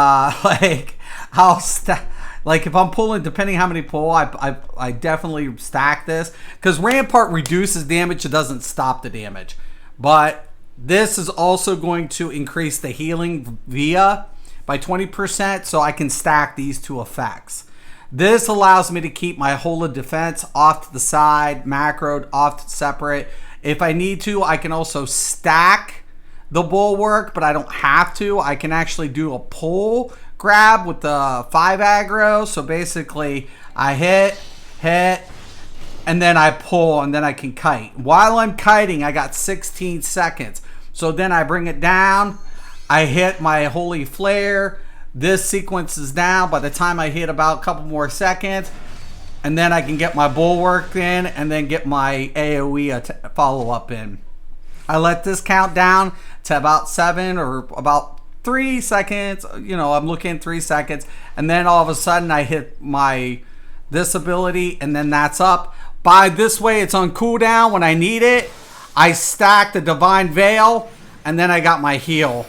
like I'll stack. Like if I'm pulling, depending how many pull, I definitely stack this because Rampart reduces damage. It doesn't stop the damage, but this is also going to increase the healing via by 20%, so I can stack these two effects. This allows me to keep my whole of defense off to the side, macroed off separate. If I need to, I can also stack the bulwark, but I don't have to. I can actually do a pull grab with the 5 aggro. So basically, I hit, and then I pull, and then I can kite. While I'm kiting, I got 16 seconds. So then I bring it down. I hit my Holy Flare. This sequence is down by the time I hit about a couple more seconds. And then I can get my bulwark in and then get my AoE follow-up in. I let this count down to about 7 or about 3 seconds. You know, I'm looking 3 seconds. And then all of a sudden I hit this ability, and then that's up. By this way, it's on cooldown when I need it. I stack the Divine Veil, and then I got my heal.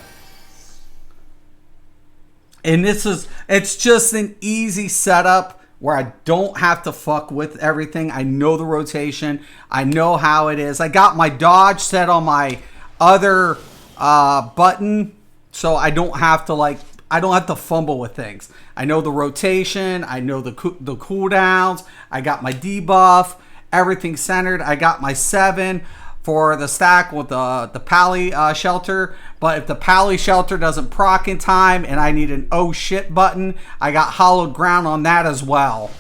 And it's just an easy setup where I don't have to fuck with everything. I know the rotation. I know how it is. I got my dodge set on my other button, so I don't have to fumble with things. I know the rotation. I know the cooldowns. I got my debuff. Everything centered. I got my 7 for the stack with the Pally shelter. But if the Pally shelter doesn't proc in time and I need an oh shit button, I got Hallowed Ground on that as well.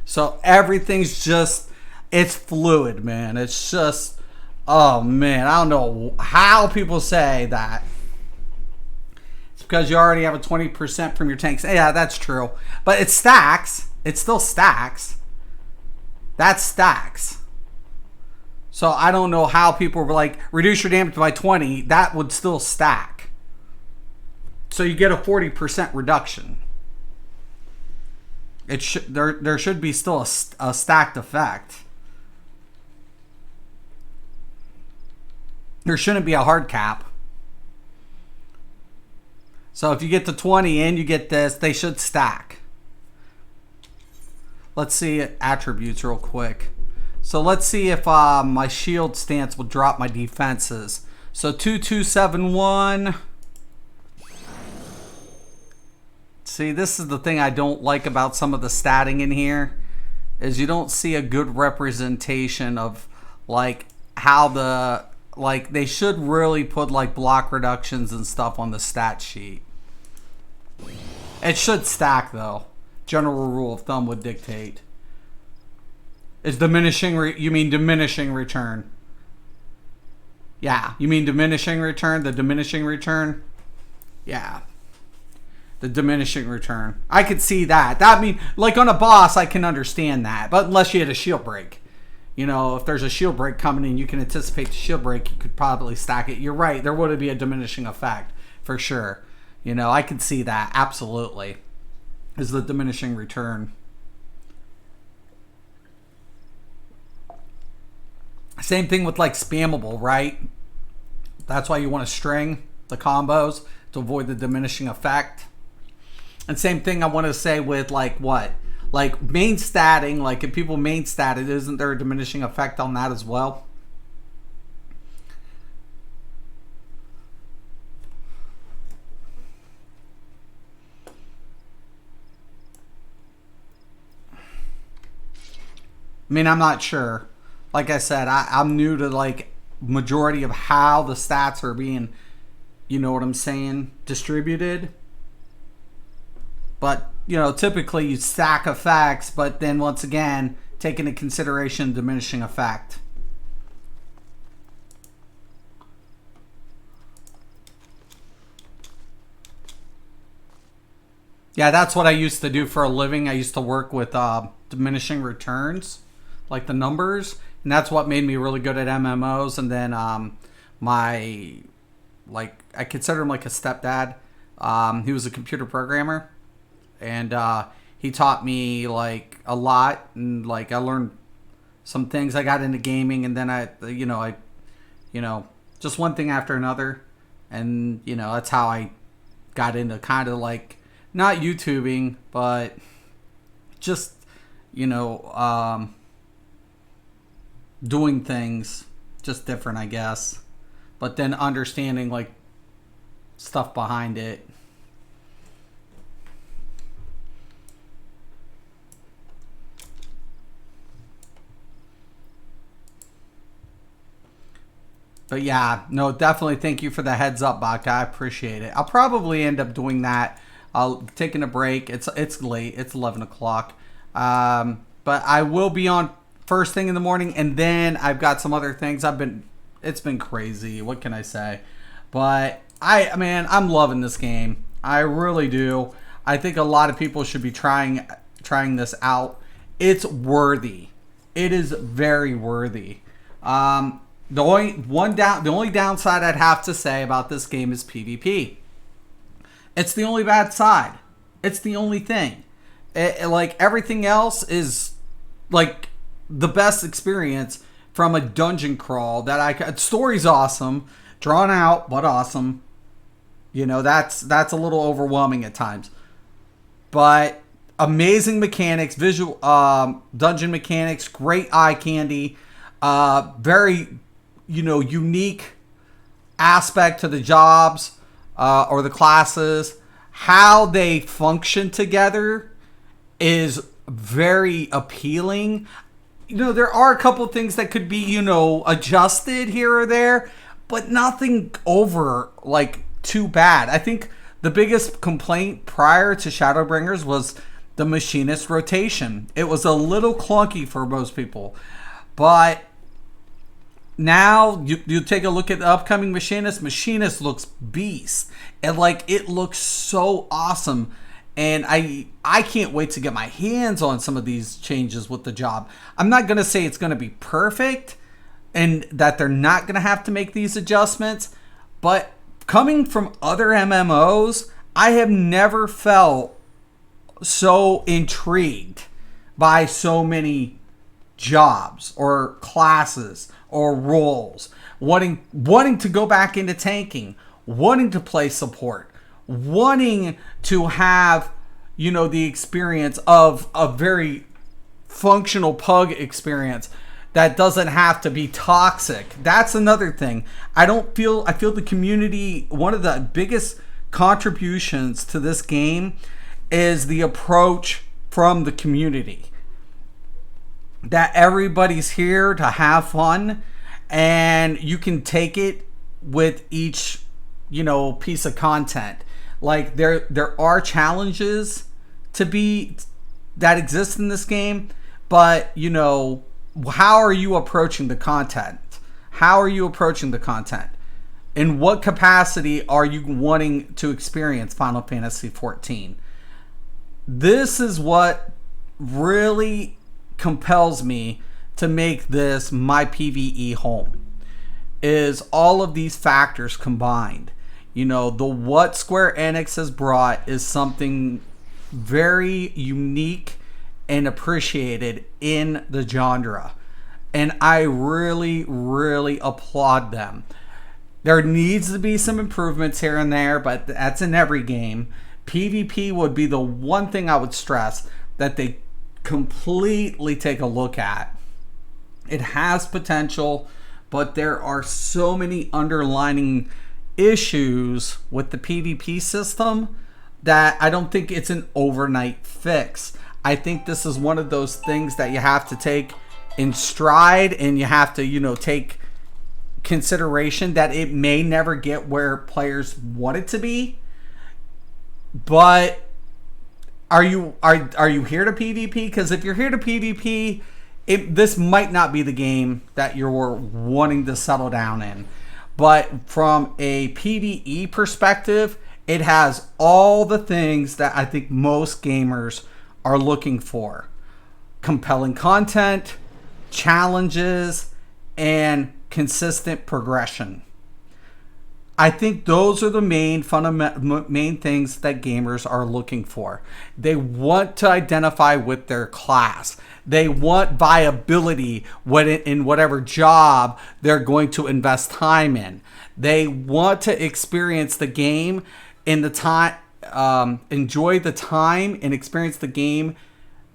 So everything's just, it's fluid, man. It's just, oh man, I don't know how people say that. It's because you already have a 20% from your tanks. Yeah, that's true. But it stacks. It still stacks. That stacks. So I don't know how people were like, reduce your damage by 20. That would still stack. So you get a 40% reduction. There should be still a stacked effect. There shouldn't be a hard cap. So if you get to 20 and you get this, they should stack. Let's see attributes real quick. So let's see if my shield stance will drop my defenses. So 2271. See, this is the thing I don't like about some of the statting in here, is you don't see a good representation of like how they should really put like block reductions and stuff on the stat sheet. It should stack though. General rule of thumb would dictate. Is diminishing, you mean diminishing return? Yeah, you mean diminishing return? The diminishing return? Yeah. The diminishing return. I could see that. That mean, like on a boss, I can understand that. But unless you had a shield break. You know, if there's a shield break coming in, you can anticipate the shield break, you could probably stack it. You're right, there would be a diminishing effect, for sure. You know, I could see that, absolutely. Is the diminishing return. Same thing with like spammable, right? That's why you want to string the combos to avoid the diminishing effect. And same thing I want to say with like what? Like main statting, like if people main stat it, isn't there a diminishing effect on that as well? I mean, I'm not sure. Like I said, I'm new to like majority of how the stats are being, you know what I'm saying, distributed. But, you know, typically you stack effects, but then once again, take into consideration diminishing effect. Yeah, that's what I used to do for a living. I used to work with diminishing returns, like the numbers. And that's what made me really good at MMOs. And then I consider him like a stepdad. He was a computer programmer. And he taught me like a lot, and like I learned some things. I got into gaming, and then I just one thing after another, and you know that's how I got into kind of like not YouTubing, but just doing things just different, I guess. But then understanding like stuff behind it. But yeah, no, definitely thank you for the heads up, Baka. I appreciate it. I'll probably end up doing that. I'll taking a break. It's late. It's 11 o'clock. But I will be on first thing in the morning, and then I've got some other things. It's been crazy. What can I say? But I'm loving this game. I really do. I think a lot of people should be trying this out. It's worthy. It is very worthy. The only downside I'd have to say about this game is PvP. It's the only bad side. It's the only thing. Like everything else is like the best experience from a dungeon crawl story's awesome, drawn out but awesome. You know, that's a little overwhelming at times. But amazing mechanics, visual dungeon mechanics, great eye candy, very unique aspect to the jobs or the classes. How they function together is very appealing. You know, there are a couple things that could be, adjusted here or there, but nothing over like too bad. I think the biggest complaint prior to Shadowbringers was the machinist rotation. It was a little clunky for most people, but now you take a look at the upcoming Machinist. Machinist looks beast, and like it looks so awesome. And I can't wait to get my hands on some of these changes with the job. I'm not gonna say it's gonna be perfect, and that they're not gonna have to make these adjustments. But coming from other MMOs, I have never felt so intrigued by so many jobs or classes or roles, wanting to go back into tanking, wanting to play support, wanting to have the experience of a very functional pug experience that doesn't have to be toxic. That's another thing. I feel the community, one of the biggest contributions to this game is the approach from the community. That everybody's here to have fun, and you can take it with each piece of content. Like there are challenges that exist in this game, but how are you approaching the content? How are you approaching the content? In what capacity are you wanting to experience Final Fantasy XIV? This is what really compels me to make this my PvE home. Is all of these factors combined. You know, what Square Enix has brought is something very unique and appreciated in the genre. And I really, really applaud them. There needs to be some improvements here and there, but that's in every game. PvP would be the one thing I would stress that they completely take a look at. It has potential, but there are so many underlining issues with the PvP system that I don't think it's an overnight fix. I think this is one of those things that you have to take in stride, and you have to, you know, take consideration that it may never get where players want it to be. But are you here to PvP? Because if you're here to PvP, this might not be the game that you're wanting to settle down in. But from a PvE perspective, it has all the things that I think most gamers are looking for. Compelling content, challenges, and consistent progression. I think those are the main things that gamers are looking for. They want to identify with their class. They want viability in whatever job they're going to invest time in. They want to experience the game in the time, enjoy the time and experience the game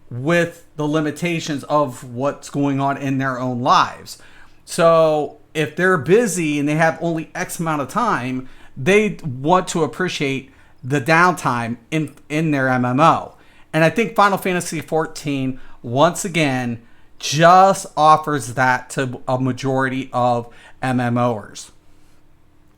with the limitations of what's going on in their own lives. So if they're busy and they have only X amount of time, they want to appreciate the downtime in their MMO. And I think Final Fantasy XIV, once again, just offers that to a majority of MMOers.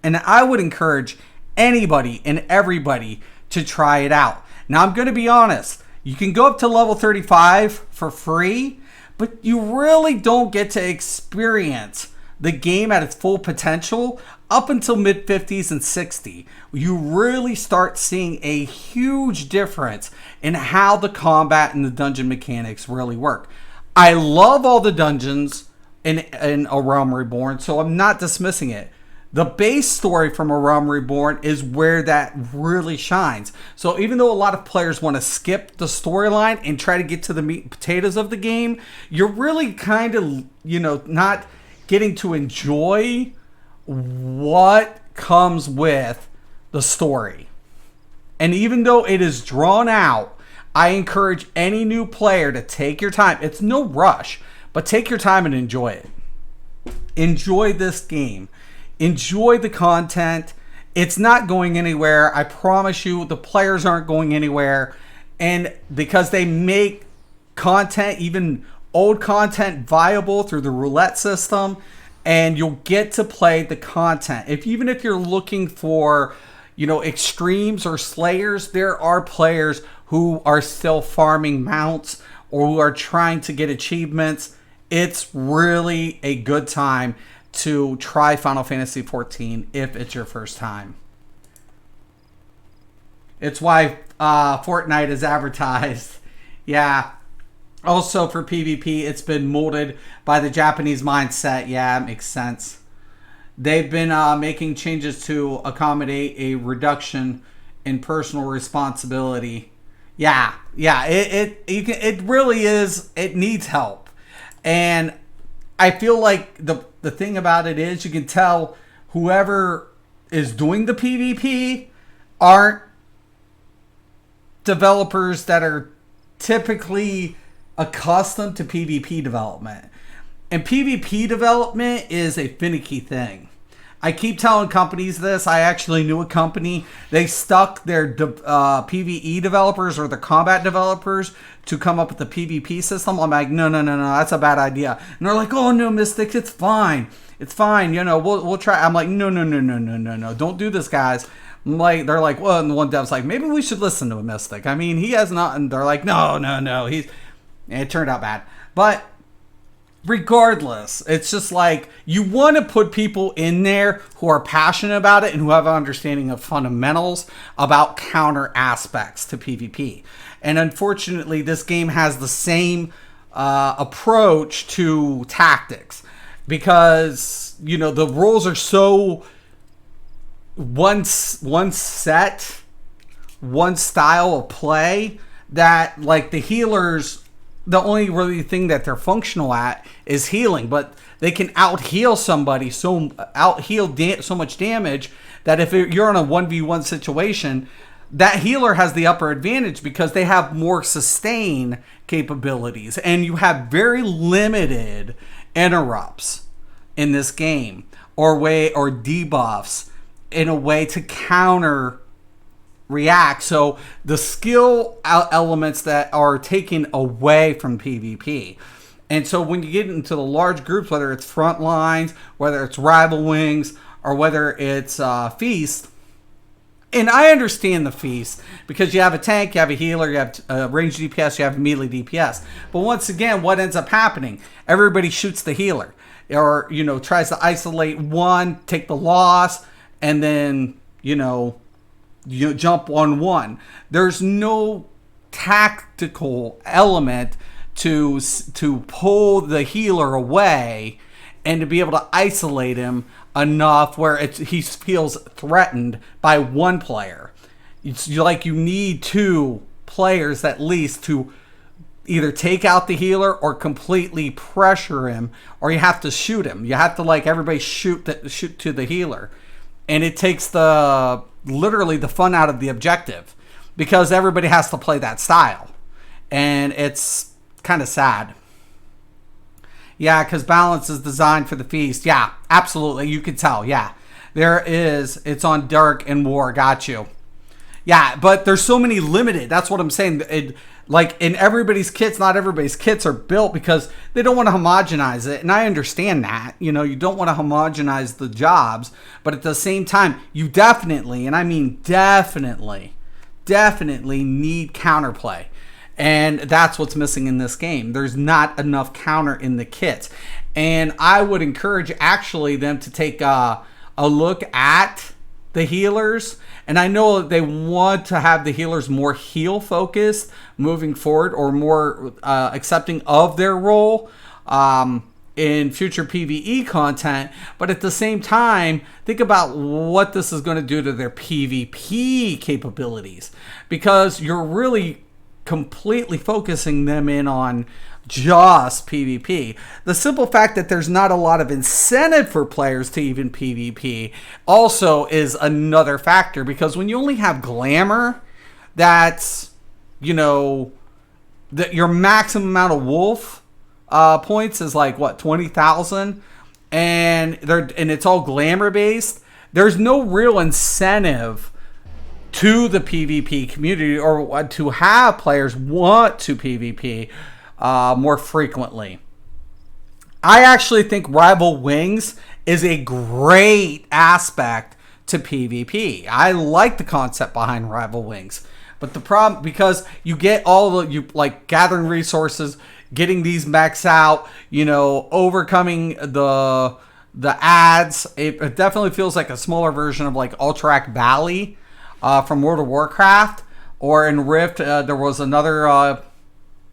And I would encourage anybody and everybody to try it out. Now, I'm going to be honest. You can go up to level 35 for free, but you really don't get to experience the game at its full potential up until mid 50s and 60. You really start seeing a huge difference in how the combat and the dungeon mechanics really work. I love all the dungeons in A Realm Reborn, so I'm not dismissing it. The base story from A Realm Reborn is where that really shines. So even though a lot of players want to skip the storyline and try to get to the meat and potatoes of the game, you're really kind of, you know, not getting to enjoy what comes with the story. And even though it is drawn out, I encourage any new player to take your time. It's no rush, but take your time and enjoy it. Enjoy this game. Enjoy the content. It's not going anywhere. I promise you, the players aren't going anywhere. And because they make content, even old content, viable through the roulette system, and you'll get to play the content. Even if you're looking for, you know, extremes or slayers, there are players who are still farming mounts or who are trying to get achievements. It's really a good time to try Final Fantasy XIV if it's your first time. It's why Fortnite is advertised. Yeah. Also for PvP, it's been molded by the Japanese mindset. Yeah, it makes sense. They've been making changes to accommodate a reduction in personal responsibility. Yeah. It really is. It needs help. And I feel like the thing about it is you can tell whoever is doing the PvP aren't developers that are typically accustomed to PvP development. And PvP development is a finicky thing. I keep telling companies this. I actually knew a company. They stuck their PvE developers or the combat developers to come up with the PvP system. I'm like, no, that's a bad idea. And they're like, oh no, Mystic, it's fine. It's fine. You know, we'll try. I'm like, no. Don't do this, guys. I'm like, they're like, well, and one dev's like, maybe we should listen to a Mystic. I mean, he has not. And they're like, no. It turned out bad. But regardless, it's just like you want to put people in there who are passionate about it and who have an understanding of fundamentals about counter aspects to PvP. And unfortunately, this game has the same approach to tactics, because the rules are so one set, one style of play, that like the healers, the only really thing that they're functional at is healing, but they can out heal somebody, so much damage that if you're in a 1v1 situation, that healer has the upper advantage because they have more sustain capabilities, and you have very limited interrupts in this game, or debuffs in a way to counter react. So the skill elements that are taken away from PvP. And so when you get into the large groups, whether it's front lines, whether it's rival wings, or whether it's feast, and I understand the feast because you have a tank, you have a healer, you have ranged DPS, you have melee DPS. But once again, what ends up happening? Everybody shoots the healer, or tries to isolate one, take the loss, and then you jump on one. There's no tactical element to pull the healer away and to be able to isolate him enough where he feels threatened by one player. You need two players at least to either take out the healer or completely pressure him, or you have to shoot him. You have to everybody shoot to the healer, and it takes literally the fun out of the objective because everybody has to play that style, and it's kind of sad. Yeah, because balance is designed for the feast. Yeah, absolutely. You can tell. Yeah, there is. It's on Dark and War. Got you. Yeah, but there's so many limited. That's what I'm saying. In everybody's kits, not everybody's kits are built because they don't want to homogenize it. And I understand that. You don't want to homogenize the jobs. But at the same time, you definitely, and I mean definitely need counterplay. And that's what's missing in this game. There's not enough counter in the kits. And I would encourage actually them to take a look at the healers. And I know they want to have the healers more heal focused moving forward, or more accepting of their role in future PvE content. But at the same time, think about what this is going to do to their PvP capabilities, because you're really completely focusing them in on just PvP. The simple fact that there's not a lot of incentive for players to even PvP also is another factor, because when you only have glamour, that's that your maximum amount of wolf points is 20,000, and it's all glamour based. There's no real incentive to the PvP community, or to have players want to PvP more frequently. I actually think Rival Wings is a great aspect to PvP. I like the concept behind Rival Wings, but the problem, because you get gathering resources, getting these mechs out, overcoming the ads. It definitely feels like a smaller version of Alterac Valley from World of Warcraft, or in Rift. There was another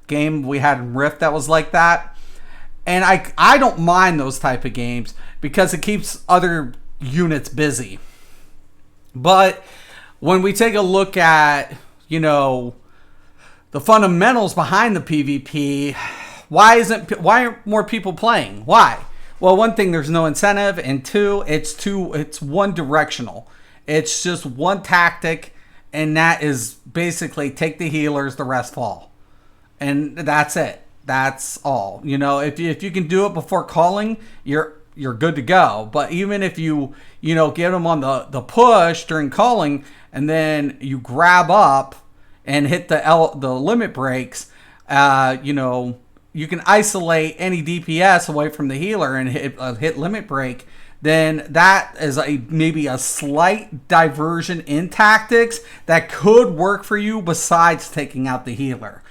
game we had in Rift that was like that, and I don't mind those type of games because it keeps other units busy. But when we take a look at the fundamentals behind the PvP, why aren't more people playing? Why? Well, one thing, there's no incentive, and two, it's one directional. It's just one tactic, and that is basically take the healers, the rest fall. And that's it. That's all. If you can do it before calling, you're good to go. But even if you get them on the push during calling, and then you grab up and hit the limit breaks, you can isolate any DPS away from the healer and hit limit break. Then that is maybe a slight diversion in tactics that could work for you besides taking out the healer.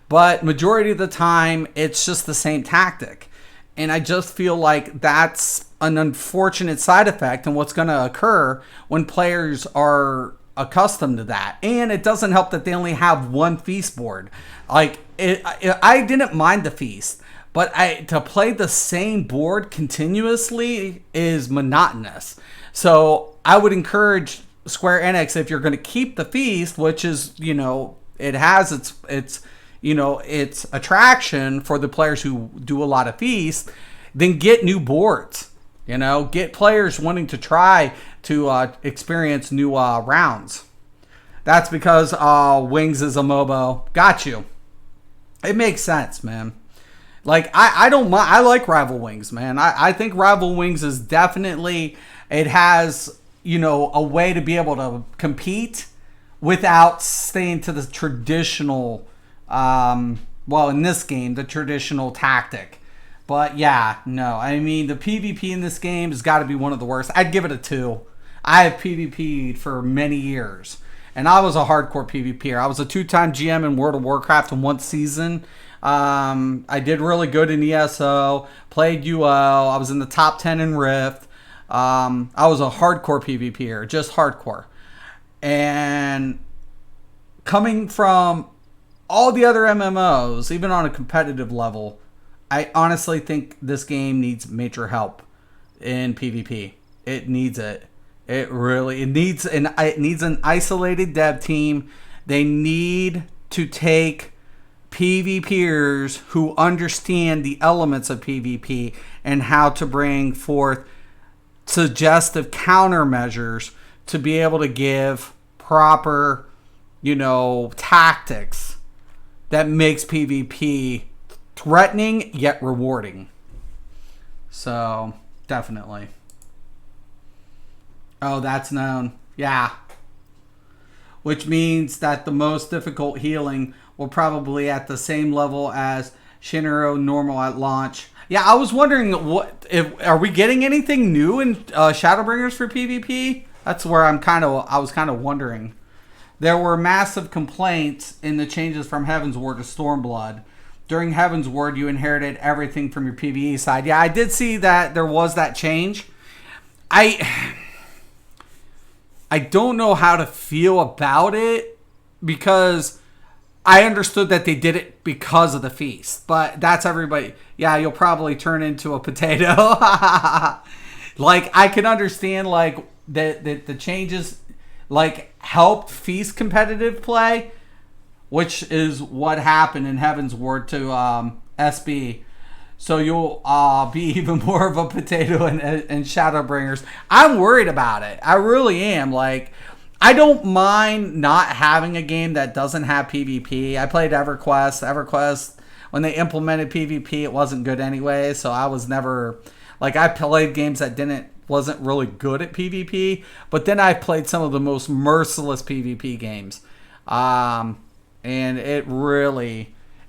But majority of the time, it's just the same tactic. And I just feel like that's an unfortunate side effect, and what's going to occur when players are accustomed to that. And it doesn't help that they only have one feast board. Like, I didn't mind the feast, but to play the same board continuously is monotonous. So I would encourage Square Enix, if you're going to keep the feast, which is, it has its attraction for the players who do a lot of feast, then get new boards. Get players wanting to try to experience new rounds. That's because Wings is a MOBO. Got you. It makes sense, man. Like, I don't mind. I like Rival Wings, man. I think Rival Wings is definitely, it has, a way to be able to compete without staying to the traditional, in this game, the traditional tactic. But yeah, no. I mean, the PvP in this game has got to be one of the worst. I'd give it a 2. I have PvP'd for many years. And I was a hardcore PvPer. I was a 2-time GM in World of Warcraft in one season. I did really good in ESO. Played UO. I was in the top 10 in Rift. I was a hardcore PvPer. Just hardcore. And coming from all the other MMOs, even on a competitive level, I honestly think this game needs major help in PvP. It needs it. It needs an isolated dev team. They need to take PvPers who understand the elements of PvP and how to bring forth suggestive countermeasures to be able to give proper, tactics that makes PvP threatening yet rewarding. So, definitely. Oh, that's known. Yeah. Which means that the most difficult healing will probably at the same level as Shinra normal at launch. Yeah, I was wondering, are we getting anything new in Shadowbringers for PvP? That's where I was kind of wondering. There were massive complaints in the changes from Heavensward to Stormblood. During Heavensward, you inherited everything from your PvE side. Yeah, I did see that there was that change. I don't know how to feel about it because I understood that they did it because of the feast. But that's everybody. Yeah, you'll probably turn into a potato. Like, I can understand, like, the changes, like, helped feast competitive play, which is what happened in Heavensward to SB. So you'll be even more of a potato in Shadowbringers. I'm worried about it. I really am. Like, I don't mind not having a game that doesn't have PvP. I played EverQuest. EverQuest, when they implemented PvP, it wasn't good anyway. So I was never, like, I played games that wasn't really good at PvP. But then I played some of the most merciless PvP games. And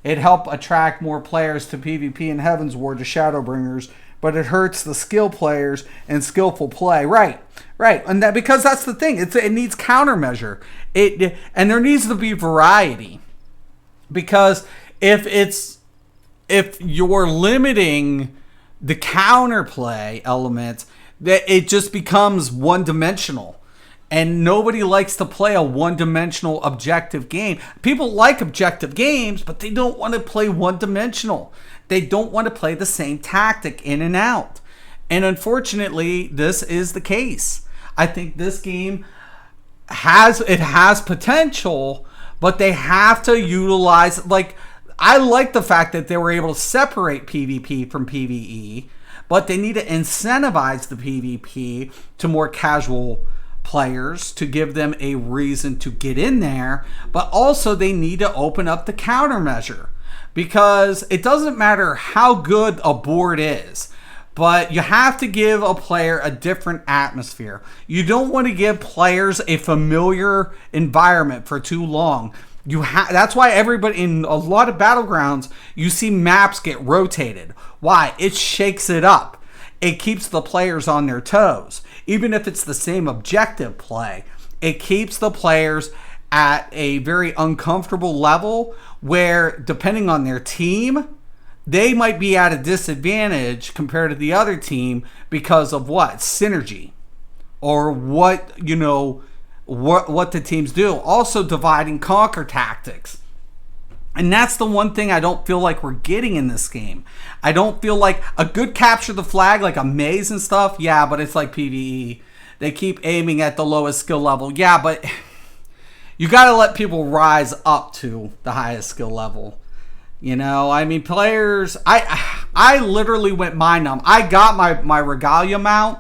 it helped attract more players to PvP in Heavensward to Shadowbringers, but it hurts the skill players and skillful play. Right. And that, because that's the thing. It needs countermeasure. And there needs to be variety. Because if you're limiting the counterplay element, that it just becomes one-dimensional. And nobody likes to play a one-dimensional objective game. People like objective games, but they don't want to play one-dimensional. They don't want to play the same tactic in and out. And unfortunately, this is the case. I think this game has potential, but they have to utilize, like, I like the fact that they were able to separate PvP from PvE, but they need to incentivize the PvP to more casual players to give them a reason to get in there, but also they need to open up the countermeasure, because it doesn't matter how good a board is, but you have to give a player a different atmosphere. You don't want to give players a familiar environment for too long. That's why everybody in a lot of battlegrounds, you see maps get rotated. Why? It shakes it up. It keeps the players on their toes. Even if it's the same objective play, it keeps the players at a very uncomfortable level where, depending on their team, they might be at a disadvantage compared to the other team because of what? Synergy. Or what, what the teams do. Also, divide and conquer tactics. And that's the one thing I don't feel like we're getting in this game. I don't feel like a good capture the flag, like a maze and stuff. Yeah, but it's like PvE. They keep aiming at the lowest skill level. Yeah, but you got to let people rise up to the highest skill level. You know, I mean, players, I literally went mind numb. I got my Regalia mount,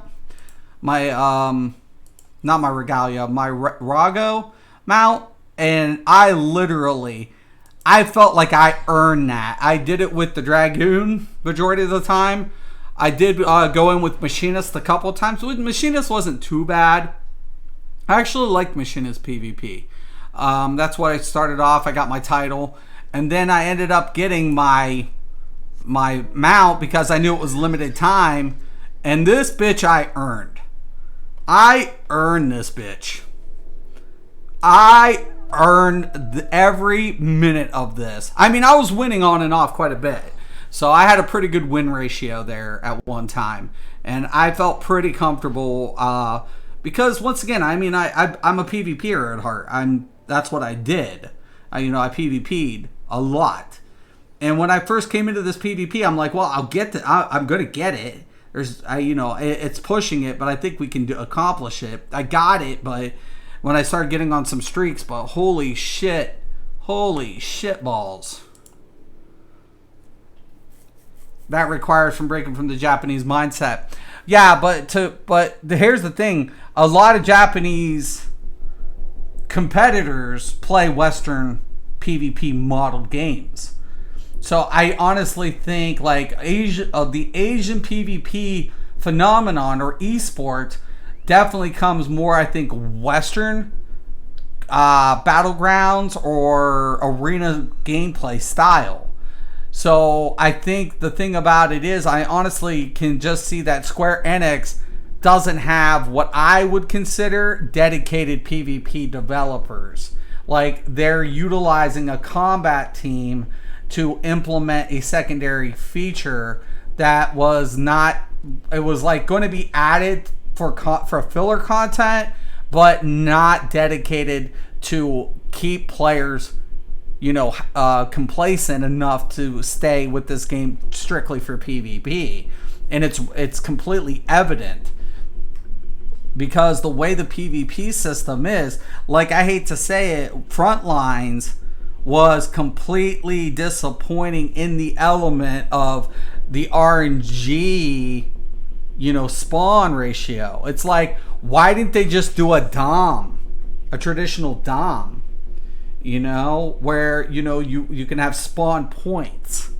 not my Regalia, my Rago mount, and I felt like I earned that. I did it with the Dragoon majority of the time. I did go in with Machinist a couple of times. Machinist wasn't too bad. I actually liked Machinist PvP. That's what I started off. I got my title. And then I ended up getting my mount because I knew it was limited time. And this bitch I earned. I earned this bitch. I earned every minute of this. I mean, I was winning on and off quite a bit. So I had a pretty good win ratio there at one time. And I felt pretty comfortable because, once again, I mean, I'm a PvPer at heart. That's what I did. I PvP'd a lot. And when I first came into this PvP, I'm like, well, I'm going to get it. It's pushing it, but I think we can accomplish it. I got it, but when I started getting on some streaks, but holy shit balls. That requires from breaking from the Japanese mindset. Yeah, but here's the thing. A lot of Japanese competitors play Western PvP modeled games. So I honestly think like the Asian PvP phenomenon or esport definitely comes more, I think, Western battlegrounds or arena gameplay style. So I think the thing about it is I honestly can just see that Square Enix doesn't have what I would consider dedicated PvP developers. Like, they're utilizing a combat team to implement a secondary feature that was not, it was like going to be added for filler content, but not dedicated to keep players, complacent enough to stay with this game strictly for PvP. And it's completely evident. Because the way the PvP system is, like, I hate to say it, Frontlines was completely disappointing in the element of the RNG, spawn ratio. It's like, why didn't they just do a DOM, a traditional DOM, where, you can have spawn points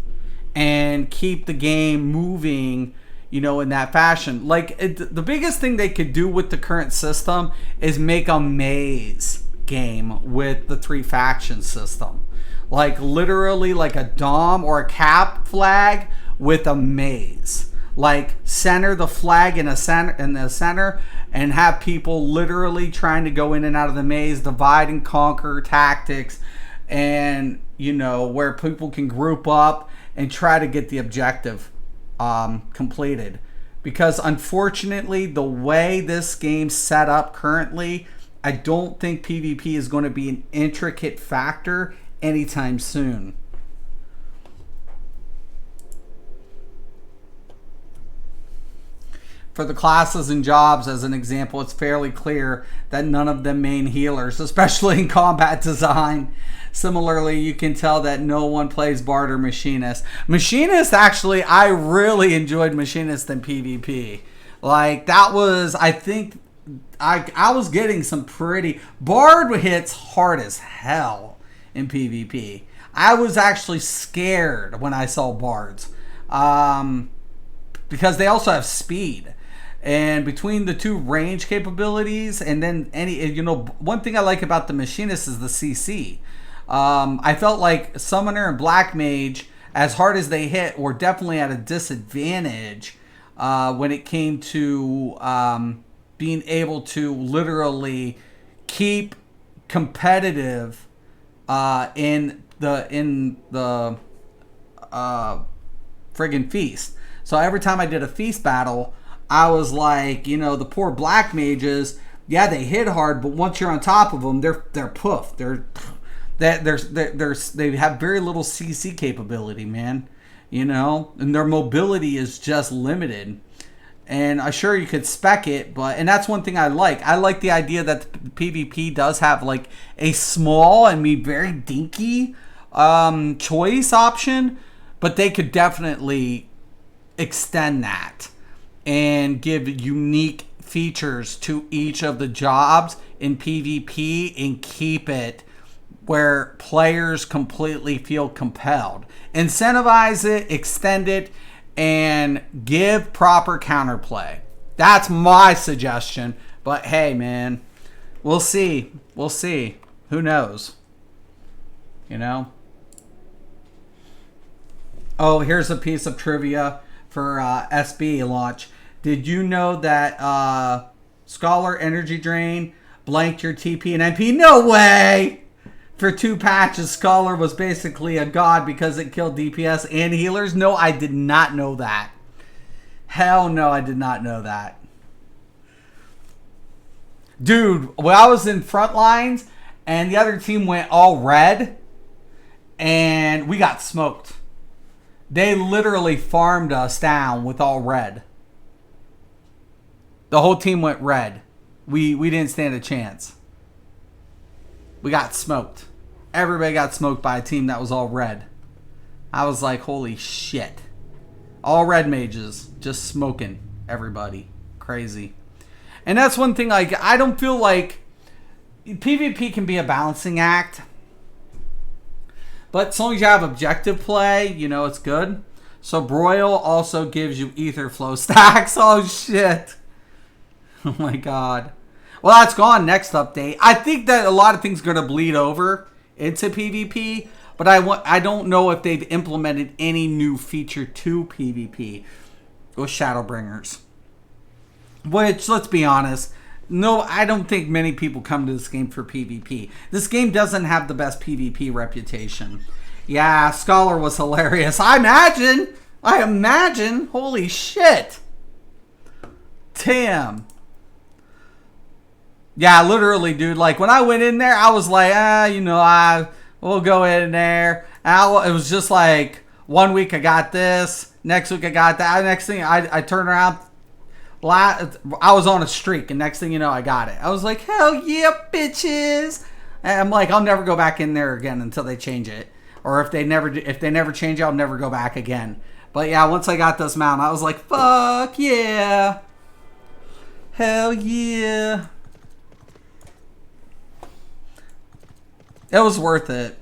and keep the game moving, in that fashion. Like, the biggest thing they could do with the current system is make a maze game with the 3 faction system. Like, literally like a DOM or a cap flag with a maze. Like, center the flag in the center and have people literally trying to go in and out of the maze, divide and conquer tactics, and, where people can group up and try to get the objective completed. Because unfortunately, the way this game's set up currently, I don't think PvP is going to be an intricate factor anytime soon. For the classes and jobs, as an example, it's fairly clear that none of them main healers, especially in combat design. Similarly, you can tell that no one plays Bard or Machinist. Machinist, actually, I really enjoyed Machinist in PvP. Like, that was, I think, I was getting some pretty... Bard hits hard as hell in PvP. I was actually scared when I saw Bards. Because they also have speed. And between the 2 range capabilities, and then one thing I like about the Machinist is the CC. I felt like Summoner and Black Mage, as hard as they hit, were definitely at a disadvantage when it came to being able to literally keep competitive in the friggin' feast. So every time I did a feast battle, I was like, the poor Black Mages, Yeah, they hit hard, but once you're on top of them, they're poof. They have very little CC capability, man. You know, and their mobility is just limited. And I'm sure you could spec it, and that's one thing I like. I like the idea that the PvP does have like a small and very dinky choice option, but they could definitely extend that and give unique features to each of the jobs in PvP and keep it where players completely feel compelled. Incentivize it, extend it, and give proper counterplay. That's my suggestion. But hey, man, we'll see. We'll see. Who knows? You know? Oh, here's a piece of trivia for SB launch. Did you know that Scholar Energy Drain blanked your TP and MP? No way! For 2 patches, Scholar was basically a god because it killed DPS and healers. No, I did not know that. Hell no, I did not know that. Dude, when I was in front lines and the other team went all red and we got smoked. They literally farmed us down with all red. The whole team went red. We didn't stand a chance. We got smoked. Everybody got smoked by a team that was all red. I was like, holy shit. All red mages just smoking everybody. Crazy. And that's one thing, like, I don't feel like PvP can be a balancing act. But as long as you have objective play, you know, it's good. So Broil also gives you ether flow stacks. Oh shit. Oh my god. Well, that's gone next update. I think that a lot of things are going to bleed over into PvP, but I don't know if they've implemented any new feature to PvP with Shadowbringers. Which, let's be honest, no, I don't think many people come to this game for PvP. This game doesn't have the best PvP reputation. Yeah, Scholar was hilarious. I imagine. Holy shit. Damn. Yeah, literally, dude. Like, when I went in there, I was like, we'll go in there. It was just like, 1 week I got this. Next week I got that. Next thing, I turned around. I was on a streak, and next thing you know, I got it. I was like, hell yeah, bitches. And I'm like, I'll never go back in there again until they change it. Or if they never change it, I'll never go back again. But yeah, once I got this mount, I was like, fuck yeah. Hell yeah. It was worth it.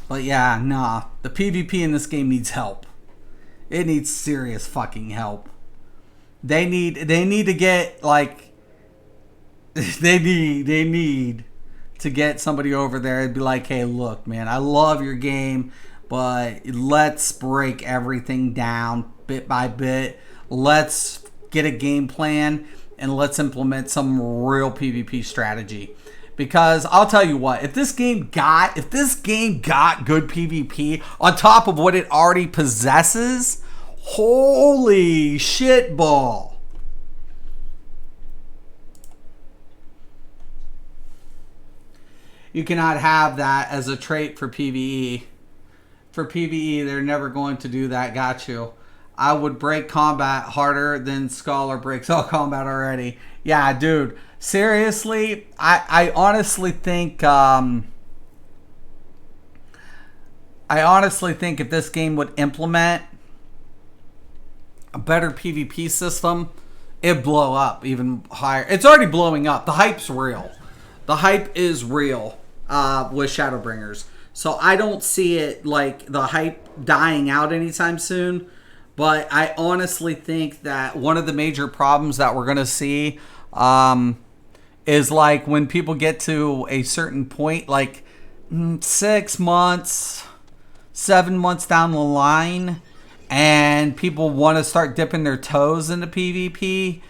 But yeah, nah. The PvP in this game needs help. It needs serious fucking help. They need to get, like, they need to get somebody over there and be like, hey, look, man, I love your game, but let's break everything down bit by bit. Let's get a game plan and let's implement some real PvP strategy. Because I'll tell you what, if this game got good PvP on top of what it already possesses, holy shit ball. You cannot have that as a trait for PvE. For PvE, they're never going to do that. Got you. I would break combat harder than Scholar breaks all combat already. Yeah, dude. Seriously, I honestly think if this game would implement a better PvP system, it'd blow up even higher. It's already blowing up. The hype's real. The hype is real with Shadowbringers. So I don't see it, like, the hype dying out anytime soon. But I honestly think that one of the major problems that we're going to see is, like, when people get to a certain point, like 6 months, 7 months down the line, and people want to start dipping their toes into PvP,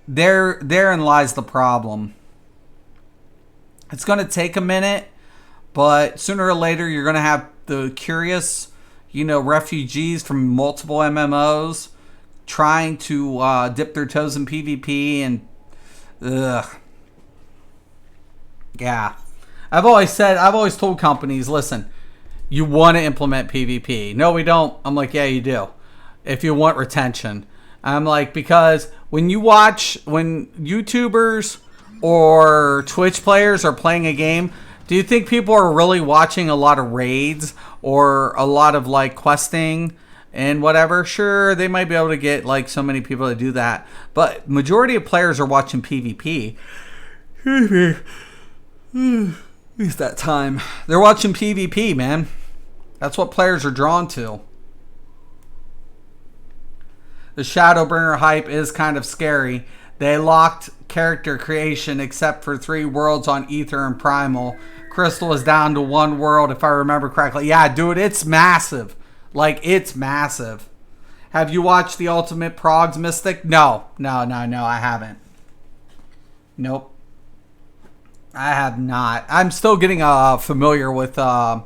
therein lies the problem. It's going to take a minute, but sooner or later you're going to have the curious, refugees from multiple MMOs trying to dip their toes in PvP and Ugh. Yeah. I've always told companies, listen, you want to implement PvP. No, we don't. I'm like, yeah, you do. If you want retention. I'm like, because when YouTubers or Twitch players are playing a game, do you think people are really watching a lot of raids or a lot of like questing and whatever? Sure, they might be able to get like so many people to do that, but majority of players are watching PvP. It's that time. They're watching PvP, man. That's what players are drawn to. The Shadowbringer hype is kind of scary. They locked character creation except for 3 worlds on Ether and Primal. Crystal is down to 1 world if I remember correctly. Yeah, dude, it's massive. Like, it's massive. Have you watched the Ultimate Progs Mystic? No, I haven't. Nope. I have not. I'm still getting familiar with a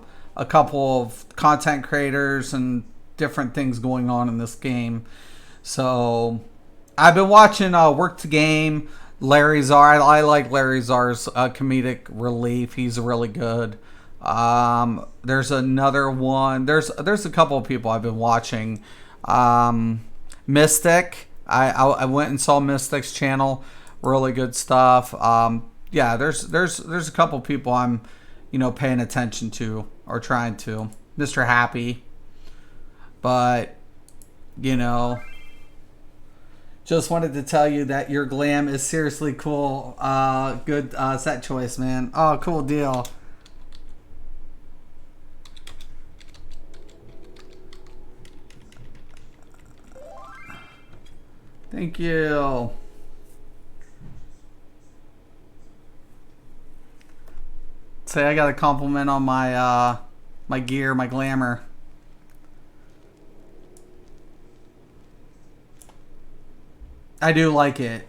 couple of content creators and different things going on in this game. So, I've been watching Work to Game, Larry Czar. I like Larry Czar's comedic relief. He's really good. There's another one. There's a couple of people I've been watching. Mystic. I went and saw Mystic's channel. Really good stuff. Yeah, there's a couple of people I'm, paying attention to or trying to. Mr. Happy. But, just wanted to tell you that your glam is seriously cool. Good set choice, man. Oh, cool deal. Thank you. Say I got a compliment on my my gear, my glamour. I do like it.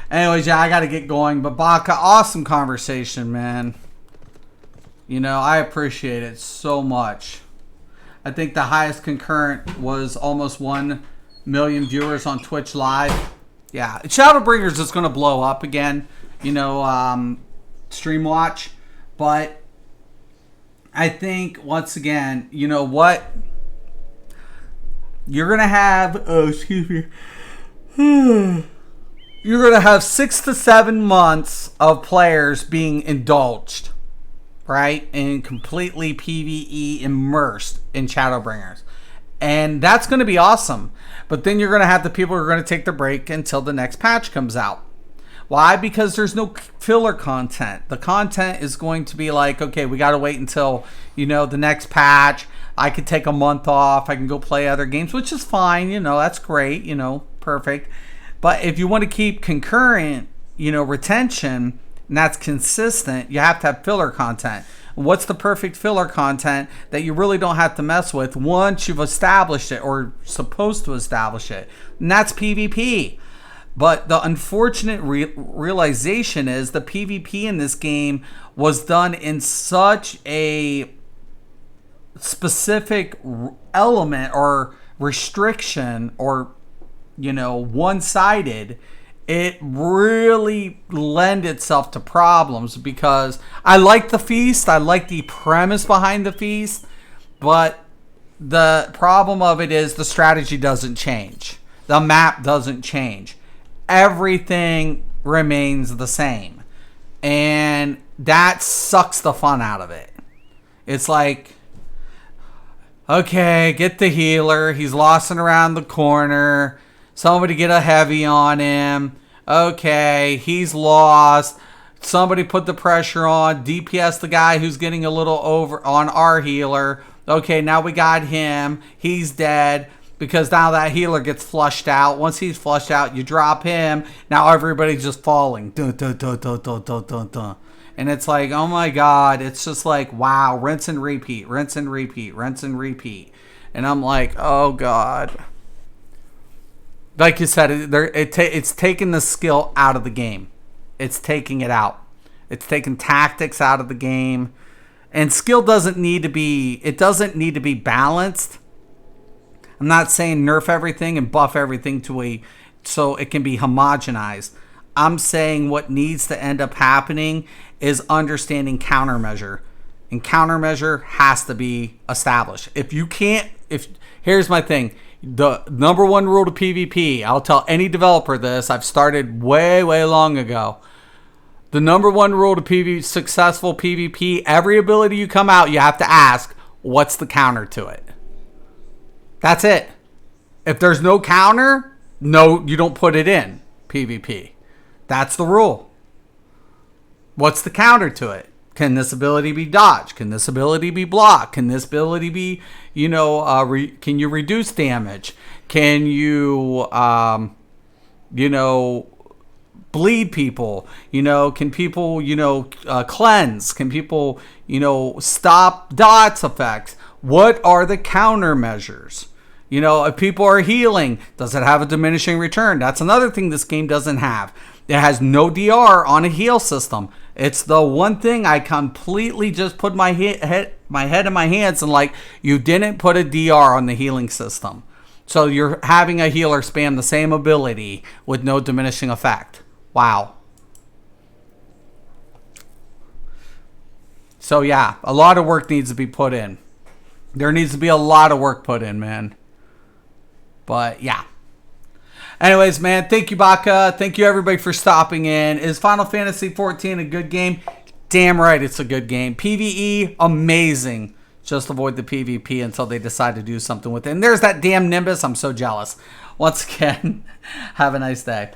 Anyways, yeah, I got to get going. But Baka, awesome conversation, man. I appreciate it so much. I think the highest concurrent was almost 1 million viewers on Twitch Live. Yeah, Shadowbringers is going to blow up again. Stream watch. But I think, once again, you know what? You're going to have... Oh, excuse me. You're going to have 6 to 7 months of players being indulged, right? And completely PvE immersed in Shadowbringers. And that's going to be awesome. But then you're going to have the people who are going to take the break until the next patch comes out. Why? Because there's no filler content. The content is going to be like, okay, we got to wait until, the next patch. I could take a month off. I can go play other games, which is fine. That's great. Perfect. But if you want to keep concurrent, retention, and that's consistent, you have to have filler content. What's the perfect filler content that you really don't have to mess with once you've established it or supposed to establish it? And that's PvP. But the unfortunate realization is the PvP in this game was done in such a specific element or restriction or, one-sided. It really lend itself to problems because I like the feast. I like the premise behind the feast. But the problem of it is the strategy doesn't change. The map doesn't change. Everything remains the same. And that sucks the fun out of it. It's like, okay, get the healer. He's lossing around the corner. Somebody get a heavy on him. Okay, he's lost. Somebody put the pressure on. DPS the guy who's getting a little over on our healer. Okay, now we got him. He's dead. Because now that healer gets flushed out. Once he's flushed out, you drop him. Now everybody's just falling. Dun, dun, dun, dun, dun, dun, dun, dun. And it's like, oh my God. It's just like, wow. Rinse and repeat. Rinse and repeat. Rinse and repeat. And I'm like, oh God. Like you said, it's taking the skill out of the game. It's taking it out. It's taking tactics out of the game. And skill doesn't need to be balanced. I'm not saying nerf everything and buff everything so it can be homogenized. I'm saying what needs to end up happening is understanding countermeasure. And countermeasure has to be established. If you can't, here's my thing. The number one rule to PvP, I'll tell any developer this. I've started way, way long ago. The number one rule to successful PvP, every ability you come out, you have to ask, what's the counter to it? That's it. If there's no counter, no, you don't put it in PvP. That's the rule. What's the counter to it? Can this ability be dodged? Can this ability be blocked? Can this ability be, can you reduce damage? Can you, bleed people? Can people, cleanse? Can people, stop dots effects? What are the countermeasures? If people are healing, does it have a diminishing return? That's another thing this game doesn't have. It has no DR on a heal system. It's the one thing I completely just put my head in my hands and like, you didn't put a DR on the healing system. So you're having a healer spam the same ability with no diminishing effect. Wow. So yeah, a lot of work needs to be put in. There needs to be a lot of work put in, man. But yeah. Anyways, man, thank you, Baka. Thank you, everybody, for stopping in. Is Final Fantasy XIV a good game? Damn right it's a good game. PvE, amazing. Just avoid the PvP until they decide to do something with it. And there's that damn Nimbus. I'm so jealous. Once again, have a nice day.